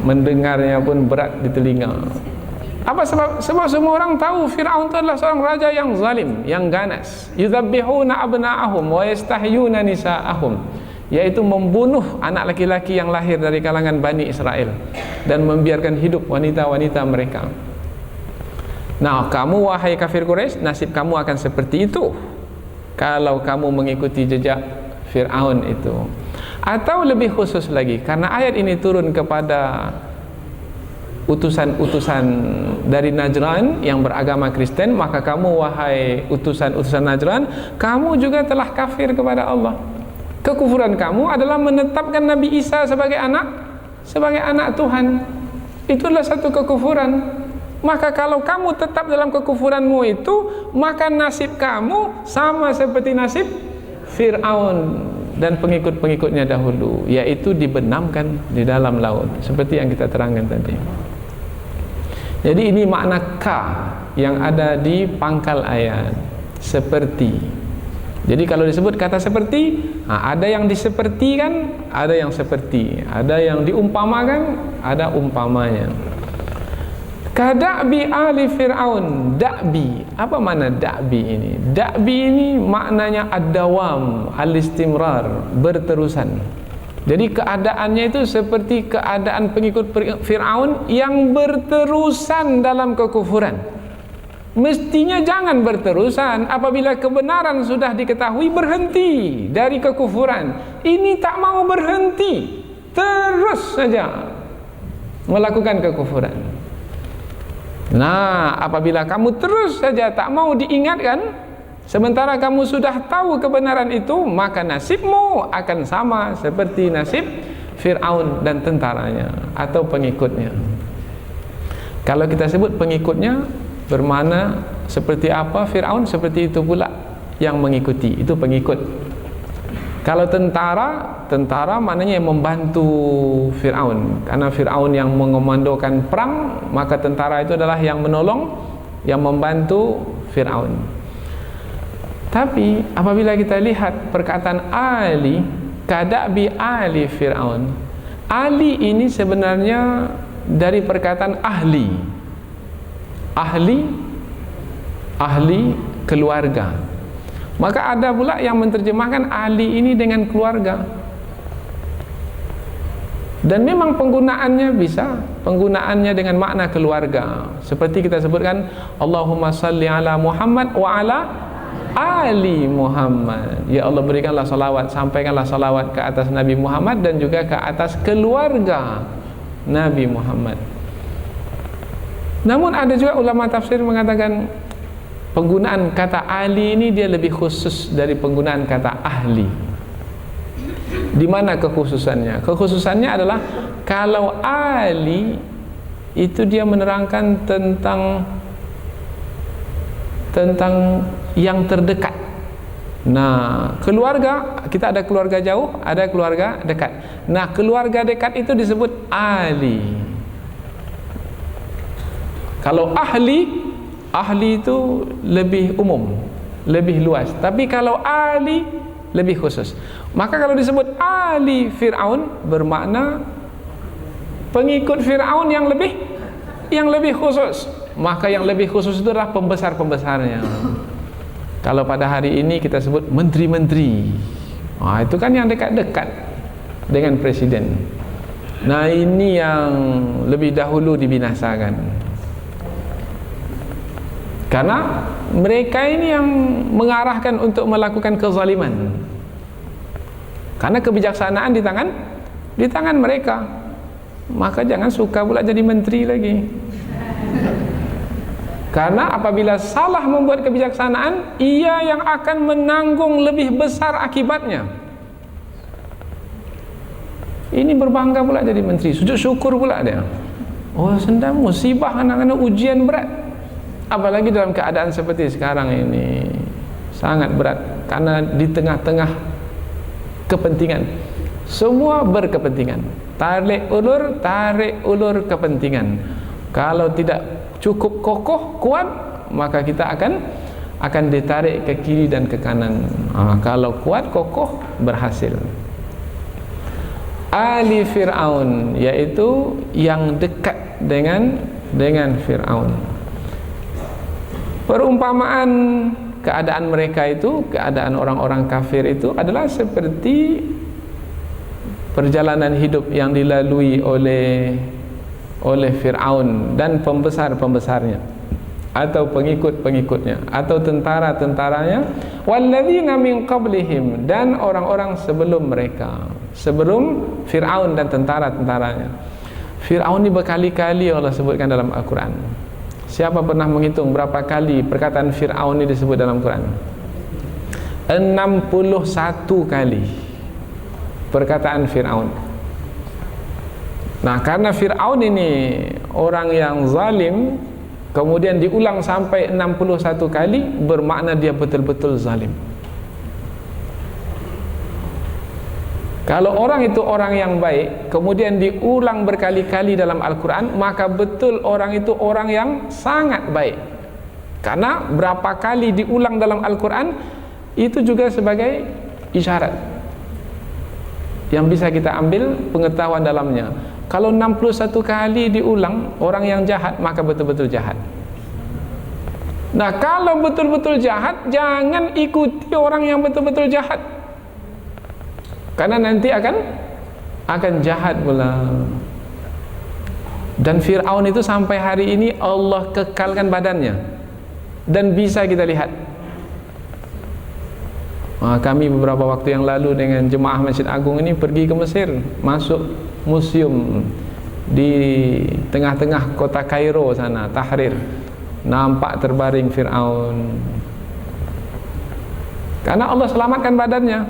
mendengarnya pun berat di telinga. Apa sebab? Sebab semua orang tahu Fir'aun itu adalah seorang raja yang zalim, yang ganas. Yudzabbihuna abna'ahum wa yastahyuna nisa'ahum, yaitu membunuh anak laki-laki yang lahir dari kalangan Bani Israel dan membiarkan hidup wanita-wanita mereka. Nah, kamu wahai kafir Quraisy, nasib kamu akan seperti itu kalau kamu mengikuti jejak Fir'aun itu. Atau lebih khusus lagi, karena ayat ini turun kepada utusan-utusan dari Najran yang beragama Kristen, maka kamu wahai utusan-utusan Najran, kamu juga telah kafir kepada Allah. Kekufuran kamu adalah menetapkan Nabi Isa sebagai anak Tuhan. Itu adalah satu kekufuran. Maka kalau kamu tetap dalam kekufuranmu itu, maka nasib kamu sama seperti nasib Fir'aun dan pengikut-pengikutnya dahulu, yaitu dibenamkan di dalam laut, seperti yang kita terangkan tadi. Jadi ini makna ka yang ada di pangkal ayat, seperti. Jadi kalau disebut kata seperti, ada yang disepertikan, ada yang seperti, ada yang diumpamakan, ada umpamanya. Kada'bi ali Fir'aun. Da'bi, apa makna da'bi ini? Da'bi ini maknanya ad-dawam, al-istimrar, berterusan. Jadi keadaannya itu seperti keadaan pengikut Fir'aun yang berterusan dalam kekufuran. Mestinya jangan berterusan. Apabila kebenaran sudah diketahui, berhenti dari kekufuran. Ini tak mau berhenti, terus saja melakukan kekufuran. Nah, apabila kamu terus saja tak mau diingatkan, sementara kamu sudah tahu kebenaran itu, maka nasibmu akan sama seperti nasib Fir'aun dan tentaranya atau pengikutnya. Kalau kita sebut pengikutnya, bermakna seperti apa Fir'aun, seperti itu pula yang mengikuti, itu pengikut. Kalau tentara maknanya yang membantu Fir'aun, karena Fir'aun yang mengomandokan perang, maka tentara itu adalah yang menolong, yang membantu Fir'aun. Tapi apabila kita lihat perkataan Ali, kada'bi Ali Fir'aun, Ali ini sebenarnya dari perkataan ahli. Ahli keluarga. Maka ada pula yang menerjemahkan ahli ini dengan keluarga. Dan memang penggunaannya bisa, penggunaannya dengan makna keluarga. Seperti kita sebutkan, Allahumma salli ala Muhammad wa ala ali Muhammad. Ya Allah, berikanlah salawat, sampaikanlah salawat ke atas Nabi Muhammad dan juga ke atas keluarga Nabi Muhammad. Namun ada juga ulama tafsir mengatakan penggunaan kata ali ini dia lebih khusus dari penggunaan kata ahli. Di mana kekhususannya? Kekhususannya adalah kalau ali itu dia menerangkan tentang yang terdekat. Nah, keluarga, kita ada keluarga jauh, ada keluarga dekat. Nah, keluarga dekat itu disebut ali. Kalau ahli itu lebih umum, lebih luas. Tapi kalau ali lebih khusus. Maka kalau disebut ali Fir'aun bermakna pengikut Fir'aun yang lebih khusus. Maka yang lebih khusus itu adalah pembesar-pembesarnya. Kalau pada hari ini kita sebut menteri-menteri, itu kan yang dekat-dekat dengan presiden. Nah, ini yang lebih dahulu dibinasakan, karena mereka ini yang mengarahkan untuk melakukan kezaliman. Karena kebijaksanaan di tangan mereka. Maka jangan suka pula jadi menteri lagi. Karena apabila salah membuat kebijaksanaan, ia yang akan menanggung lebih besar akibatnya. Ini berbangga pula jadi menteri, sujud syukur pula dia. Oh, sedang musibah, anak-anak ujian berat. Apalagi dalam keadaan seperti sekarang ini, sangat berat. Karena di tengah-tengah kepentingan, semua berkepentingan, tarik ulur kepentingan. Kalau tidak cukup kokoh, kuat, maka kita akan ditarik ke kiri dan ke kanan. Kalau kuat, kokoh, berhasil. Ali Fir'aun, yaitu yang dekat dengan Fir'aun. Perumpamaan keadaan mereka itu, keadaan orang-orang kafir itu adalah seperti perjalanan hidup yang dilalui oleh Fir'aun dan pembesar-pembesarnya atau pengikut-pengikutnya atau tentara-tentaranya, walladzina min qablihim, dan orang-orang sebelum mereka, sebelum Fir'aun dan tentara-tentaranya. Fir'aun ini berkali-kali Allah sebutkan dalam Al-Quran. Siapa pernah menghitung berapa kali perkataan Fir'aun ini disebut dalam Quran? 61 kali perkataan Fir'aun. Nah, karena Fir'aun ini orang yang zalim, kemudian diulang sampai 61 kali, bermakna dia betul-betul zalim. Kalau orang itu orang yang baik, kemudian diulang berkali-kali dalam Al-Quran, maka betul orang itu orang yang sangat baik. Karena berapa kali diulang dalam Al-Quran, itu juga sebagai isyarat yang bisa kita ambil pengetahuan dalamnya. Kalau 61 kali diulang orang yang jahat, maka betul-betul jahat. Nah, kalau betul-betul jahat, jangan ikuti orang yang betul-betul jahat, karena nanti akan jahat pula. Dan Fir'aun itu sampai hari ini Allah kekalkan badannya, dan bisa kita lihat. Kami beberapa waktu yang lalu dengan jemaah Masjid Agung ini pergi ke Mesir, masuk museum di tengah-tengah kota Kairo sana, Tahrir. Nampak terbaring Fir'aun, karena Allah selamatkan badannya.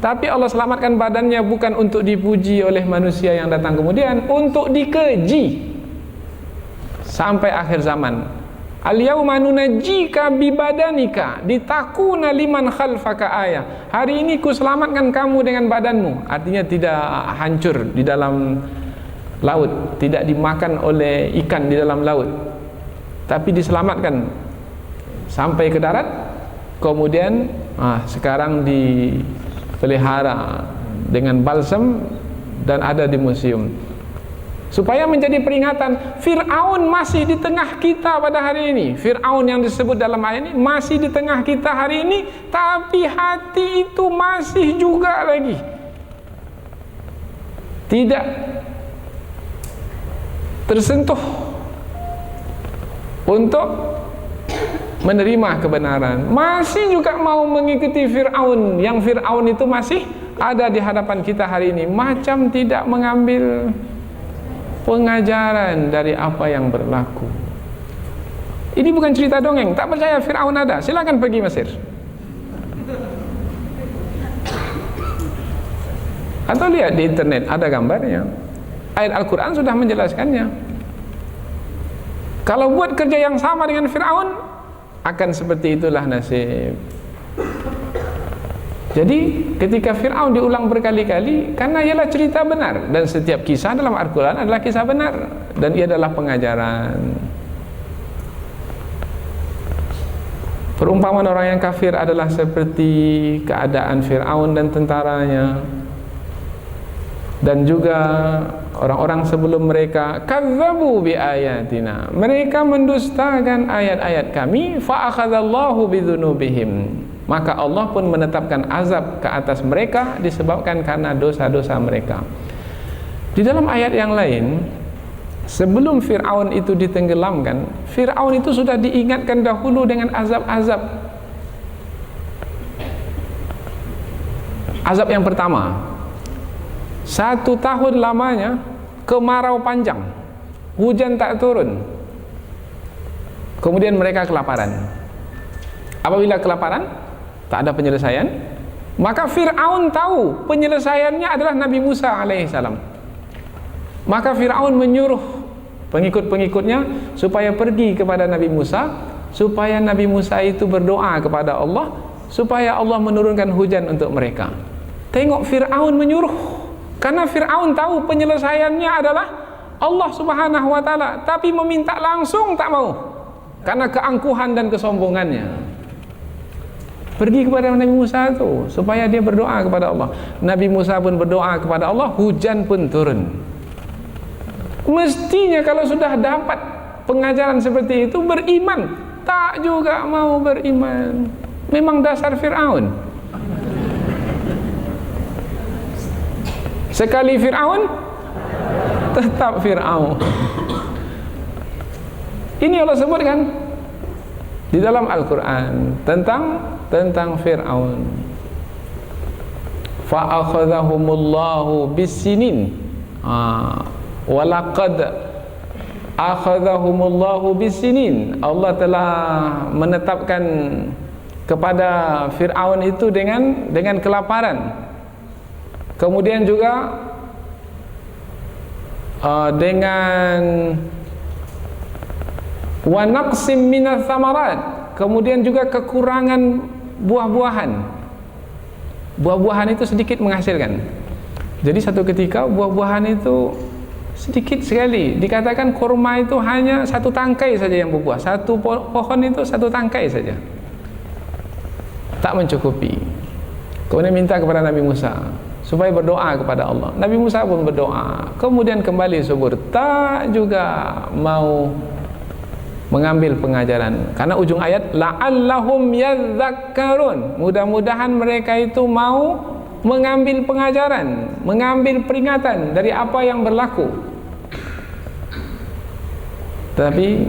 Tapi Allah selamatkan badannya bukan untuk dipuji oleh manusia yang datang kemudian, untuk dikeji sampai akhir zaman. Al-yauma nunajjika bibadanika litakuna liman khalfaka ayah. Hari ini ku selamatkan kamu dengan badanmu. Artinya tidak hancur di dalam laut, tidak dimakan oleh ikan di dalam laut, tapi diselamatkan sampai ke darat. Kemudian sekarang dipelihara dengan balsam dan ada di museum. supaya menjadi peringatan. Fir'aun masih di tengah kita pada hari ini. Fir'aun yang disebut dalam ayat ini masih di tengah kita hari ini, tapi hati itu masih juga lagi tidak tersentuh untuk menerima kebenaran, masih juga mau mengikuti Fir'aun, yang Fir'aun itu masih ada di hadapan kita hari ini, macam tidak mengambil pengajaran dari apa yang berlaku. Ini bukan cerita dongeng. Tak percaya Fir'aun ada, silakan pergi Mesir. Atau lihat di internet, ada gambarnya. Ayat Al-Quran sudah menjelaskannya. Kalau buat kerja yang sama dengan Fir'aun, akan seperti itulah nasib. Jadi ketika Fir'aun diulang berkali-kali, karena ialah cerita benar, dan setiap kisah dalam Al-Quran adalah kisah benar, dan ia adalah pengajaran. Perumpamaan orang yang kafir adalah seperti keadaan Fir'aun dan tentaranya, dan juga orang-orang sebelum mereka. Kadzabu bi ayatina, mereka mendustakan ayat-ayat kami. Fa akhadzallahu bidzunubihim, maka Allah pun menetapkan azab ke atas mereka disebabkan karena dosa-dosa mereka. Di dalam ayat yang lain, sebelum Fir'aun itu ditenggelamkan, Fir'aun itu sudah diingatkan dahulu dengan azab-azab. Azab yang pertama, 1 tahun lamanya kemarau panjang, hujan tak turun, kemudian mereka kelaparan. Apabila kelaparan, tak ada penyelesaian, maka Fir'aun tahu penyelesaiannya adalah Nabi Musa alaihissalam. Maka Fir'aun menyuruh pengikut-pengikutnya supaya pergi kepada Nabi Musa, supaya Nabi Musa itu berdoa kepada Allah supaya Allah menurunkan hujan untuk mereka. Tengok, Fir'aun menyuruh, karena Fir'aun tahu penyelesaiannya adalah Allah subhanahu wa ta'ala, tapi meminta langsung tak mau, karena keangkuhan dan kesombongannya. Pergi kepada Nabi Musa itu supaya dia berdoa kepada Allah. Nabi Musa pun berdoa kepada Allah, hujan pun turun. Mestinya kalau sudah dapat pengajaran seperti itu beriman, tak juga mau beriman. Memang dasar Fir'aun. Sekali Fir'aun, tetap Fir'aun. Ini Allah sebutkan di dalam Al-Quran tentang Fir'aun. Fa'akhadhahumullahu bis-sinin, walaqad akhadhahumullahu bis-sinin. Allah telah menetapkan kepada Fir'aun itu dengan kelaparan. Kemudian juga dengan wa naqsim minas samarat, kemudian juga kekurangan buah-buahan. Buah-buahan itu sedikit menghasilkan. Jadi satu ketika buah-buahan itu sedikit sekali. Dikatakan kurma itu hanya 1 tangkai saja yang berbuah. Satu pohon itu 1 tangkai saja, tak mencukupi. Kemudian minta kepada Nabi Musa supaya berdoa kepada Allah. Nabi Musa pun berdoa, kemudian kembali subur, tak juga mau mengambil pengajaran. Karena ujung ayat la'allahum yadhakkarun, mudah-mudahan mereka itu mau mengambil pengajaran, mengambil peringatan dari apa yang berlaku. Tapi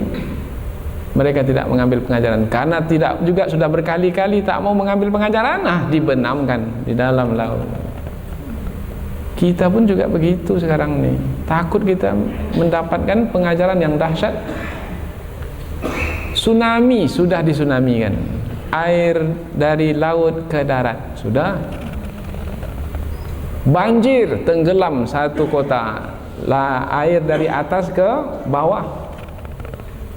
mereka tidak mengambil pengajaran, karena tidak juga sudah berkali-kali tak mau mengambil pengajaran, dibenamkan di dalam laut. Kita pun juga begitu sekarang nih. Takut kita mendapatkan pengajaran yang dahsyat. Tsunami sudah disunamikan. Air dari laut ke darat sudah. Banjir, tenggelam satu kota. Air dari atas ke bawah.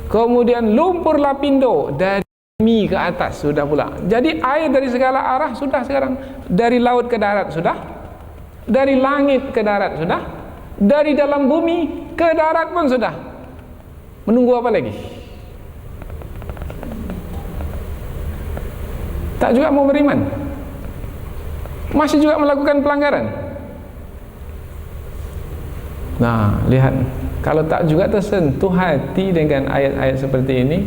Kemudian lumpur lapindo dari bumi ke atas sudah pula. Jadi air dari segala arah sudah sekarang. Dari laut ke darat sudah. Dari langit ke darat sudah, dari dalam bumi ke darat pun sudah. Menunggu apa lagi? Tak juga mau beriman, masih juga melakukan pelanggaran. Nah, lihat, kalau tak juga tersentuh hati dengan ayat-ayat seperti ini,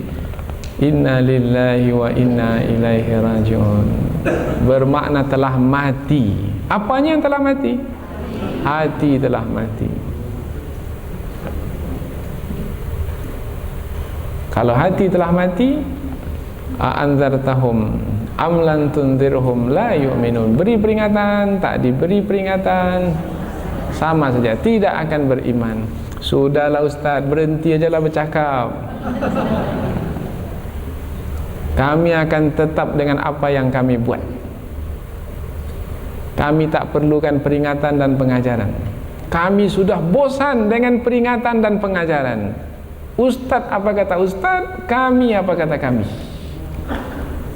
inna lillahi wa inna ilaihi rajiun, bermakna telah mati. Apanya yang telah mati? Hati telah mati. Kalau hati telah mati, a'anzartahum am lan tunzirhum la yu'minun, beri peringatan, tak diberi peringatan, sama saja, tidak akan beriman. Sudahlah Ustaz, berhenti ajalah bercakap. Kami akan tetap dengan apa yang kami buat. Kami tak perlukan peringatan dan pengajaran. Kami sudah bosan dengan peringatan dan pengajaran. Ustaz apa kata Ustaz, kami apa kata kami.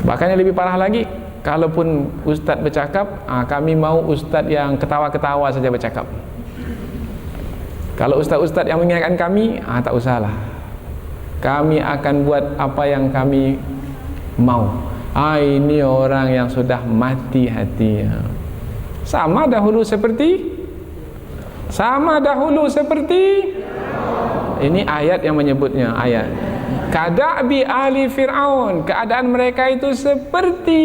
Bahkan yang lebih parah lagi, kalaupun Ustaz bercakap, kami mau Ustaz yang ketawa-ketawa saja bercakap. Kalau Ustaz-Ustaz yang mengingatkan kami, tak usahlah, kami akan buat apa yang kami mau. Ini orang yang sudah mati hati. Sama dahulu seperti ini ayat yang menyebutnya, ayat Kadabi ali Fir'aun, keadaan mereka itu seperti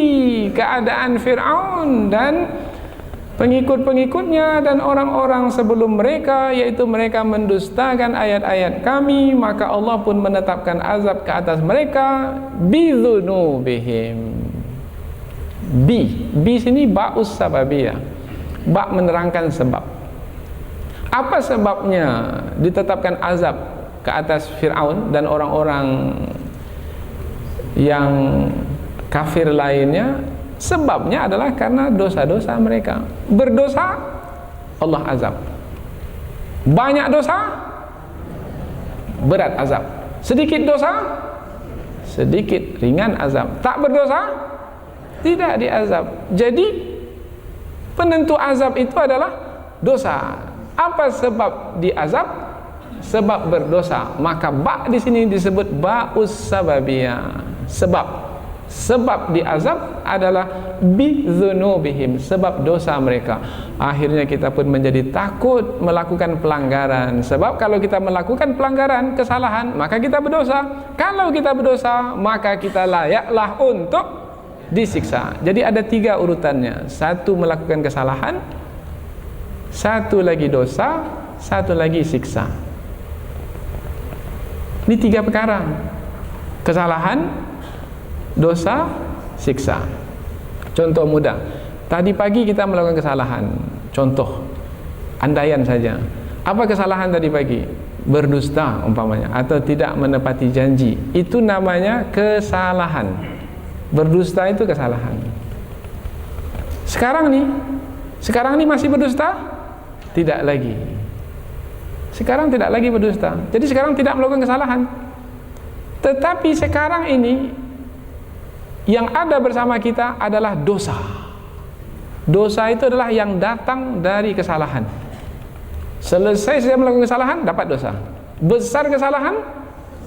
keadaan Fir'aun dan pengikut-pengikutnya dan orang-orang sebelum mereka, yaitu mereka mendustakan ayat-ayat kami, maka Allah pun menetapkan azab ke atas mereka bidzunubihim. Bi sini ba'us sababiyah, ba menerangkan sebab. Apa sebabnya ditetapkan azab ke atas Fir'aun dan orang-orang yang kafir lainnya? Sebabnya adalah karena dosa-dosa mereka. Berdosa, Allah azab. Banyak dosa, berat azab. Sedikit dosa, sedikit ringan azab. Tak berdosa, tidak diazab. Jadi penentu azab itu adalah dosa. Apa sebab diazab? Sebab berdosa. Maka ba di sini disebut ba'us sababiyah. Sebab diazab adalah bidzunubihim, sebab dosa mereka. Akhirnya kita pun menjadi takut melakukan pelanggaran. Sebab kalau kita melakukan pelanggaran, kesalahan, maka kita berdosa. Kalau kita berdosa, maka kita layaklah untuk disiksa. Jadi ada 3 urutannya. 1 melakukan kesalahan, 1 lagi dosa, 1 lagi siksa. Ini 3 perkara: kesalahan, dosa, siksa. Contoh mudah, tadi pagi kita melakukan kesalahan. Contoh, andaian saja. Apa kesalahan tadi pagi? Berdusta umpamanya, atau tidak menepati janji. Itu namanya kesalahan. Berdusta itu kesalahan. Sekarang nih masih berdusta? Tidak lagi. Sekarang tidak lagi berdusta. Jadi sekarang tidak melakukan kesalahan. Tetapi sekarang ini yang ada bersama kita adalah dosa. Dosa itu adalah yang datang dari kesalahan. Selesai saya melakukan kesalahan, dapat dosa. Besar kesalahan,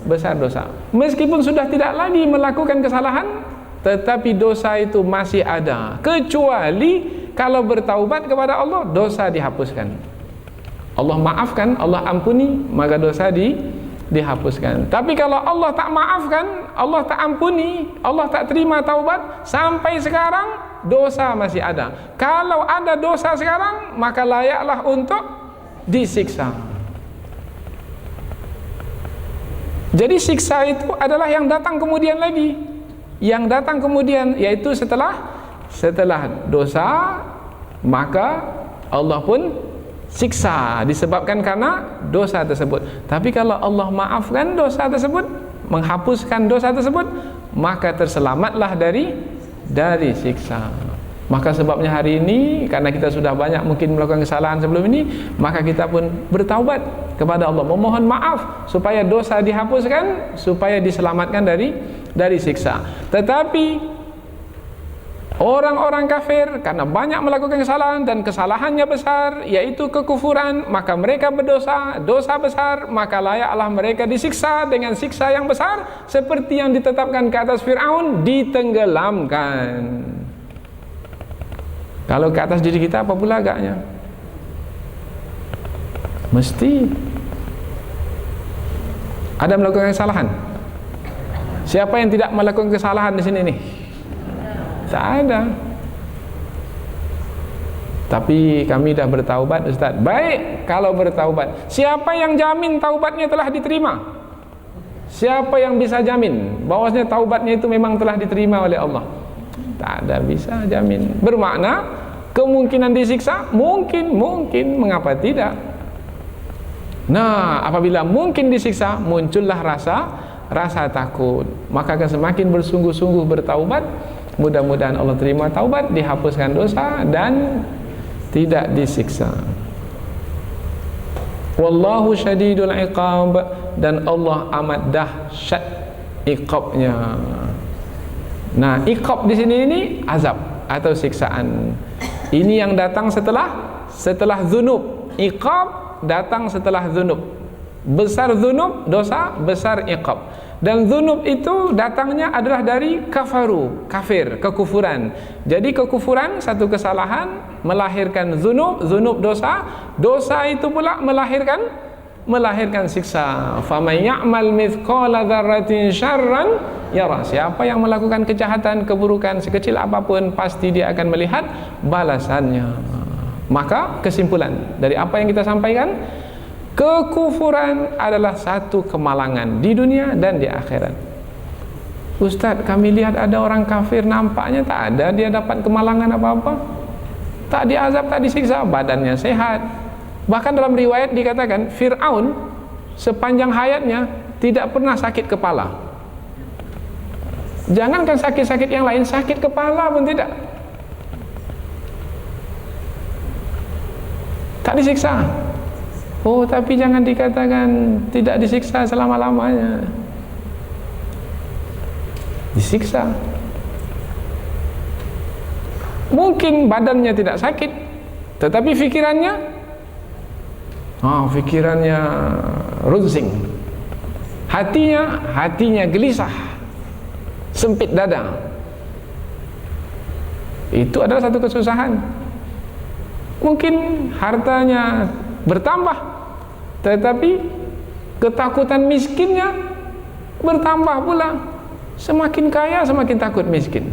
besar dosa. Meskipun sudah tidak lagi melakukan kesalahan, tetapi dosa itu masih ada. Kecuali kalau bertaubat kepada Allah, dosa dihapuskan. Allah maafkan, Allah ampuni, maka dosa dihapuskan. Tapi kalau Allah tak maafkan, Allah tak ampuni, Allah tak terima taubat, sampai sekarang dosa masih ada. Kalau ada dosa sekarang, maka layaklah untuk disiksa. Jadi siksa itu adalah yang datang kemudian lagi. Yang datang kemudian, yaitu setelah dosa, maka Allah pun siksa disebabkan karena dosa tersebut. Tapi kalau Allah maafkan dosa tersebut, menghapuskan dosa tersebut, maka terselamatlah dari siksa. Maka sebabnya hari ini, karena kita sudah banyak mungkin melakukan kesalahan sebelum ini, maka kita pun bertaubat kepada Allah, memohon maaf supaya dosa dihapuskan, supaya diselamatkan dari siksa. Tetapi orang-orang kafir karena banyak melakukan kesalahan dan kesalahannya besar, yaitu kekufuran, maka mereka berdosa, dosa besar, maka layaklah mereka disiksa dengan siksa yang besar, seperti yang ditetapkan ke atas Fir'aun, ditenggelamkan. Kalau ke atas diri kita, apa pula agaknya? Mesti. Ada melakukan kesalahan? Siapa yang tidak melakukan kesalahan di sini nih? Tak ada. Tapi kami dah bertaubat, Ustaz. Baik, kalau bertaubat, siapa yang jamin taubatnya telah diterima? Siapa yang bisa jamin bahwasanya taubatnya itu memang telah diterima oleh Allah? Tak ada bisa jamin. Bermakna kemungkinan disiksa? Mungkin, mengapa tidak? Nah, apabila mungkin disiksa, muncullah rasa takut. Maka akan semakin bersungguh-sungguh bertaubat. Mudah-mudahan Allah terima taubat, dihapuskan dosa dan tidak disiksa. Wallahu syadidul iqab, dan Allah amat dahsyat iqabnya. Nah, iqab di sini ini azab atau siksaan. Ini yang datang setelah dzunub. Iqab datang setelah dzunub. Besar dzunub dosa, besar iqab. Dan dzunub itu datangnya adalah dari kafaru, kafir, kekufuran. Jadi kekufuran satu kesalahan melahirkan dzunub, dzunub dosa, dosa itu pula melahirkan siksa. Faman ya'mal mithqala dzarratin syarran yara. Siapa yang melakukan kejahatan, keburukan sekecil apapun, pasti dia akan melihat balasannya. Maka kesimpulan dari apa yang kita sampaikan, kekufuran adalah satu kemalangan di dunia dan di akhirat. Ustaz, kami lihat ada orang kafir, nampaknya tak ada dia dapat kemalangan apa-apa, tak diazab, tak disiksa, badannya sehat. Bahkan dalam riwayat dikatakan Fir'aun sepanjang hayatnya tidak pernah sakit kepala. Jangankan sakit-sakit yang lain, sakit kepala pun tidak. Tak disiksa. Oh, tapi jangan dikatakan tidak disiksa selama-lamanya. Disiksa. Mungkin badannya tidak sakit, tetapi fikirannya runsing. Hatinya gelisah, sempit dada. Itu adalah satu kesusahan. Mungkin hartanya bertambah, tetapi ketakutan miskinnya bertambah pula. Semakin kaya semakin takut miskin.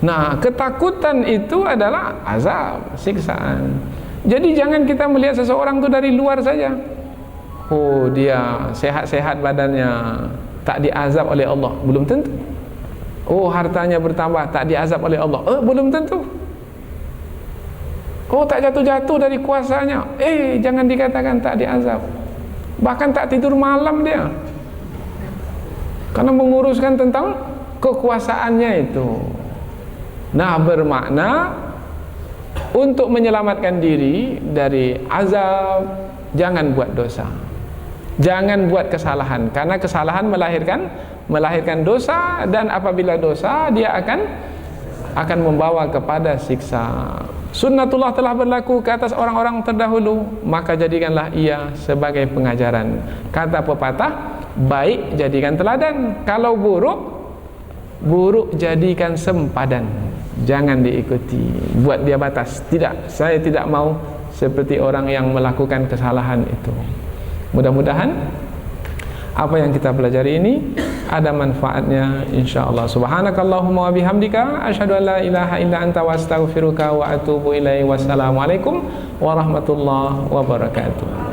Nah, ketakutan itu adalah azab, siksaan. Jadi jangan kita melihat seseorang itu dari luar saja. Oh, dia sehat-sehat badannya, tak diazab oleh Allah, belum tentu. Oh, hartanya bertambah, tak diazab oleh Allah, belum tentu. Oh, tak jatuh-jatuh dari kuasanya, jangan dikatakan tak diazab. Bahkan tak tidur malam dia, karena menguruskan tentang kekuasaannya itu. Nah, bermakna untuk menyelamatkan diri dari azab, jangan buat dosa, jangan buat kesalahan, karena kesalahan melahirkan dosa, dan apabila dosa dia akan membawa kepada siksa. Sunnatullah telah berlaku ke atas orang-orang terdahulu, maka jadikanlah ia sebagai pengajaran. Kata pepatah, baik jadikan teladan, kalau buruk jadikan sempadan. Jangan diikuti, buat dia batas. Tidak, saya tidak mau seperti orang yang melakukan kesalahan itu. Mudah-mudahan apa yang kita pelajari ini ada manfaatnya insyaallah. Subhanakallahumma wa bihamdika asyhadu an la ilaha illa anta wa astaghfiruka wa atubu ilaihi. Wassalamualaikum warahmatullahi wabarakatuh.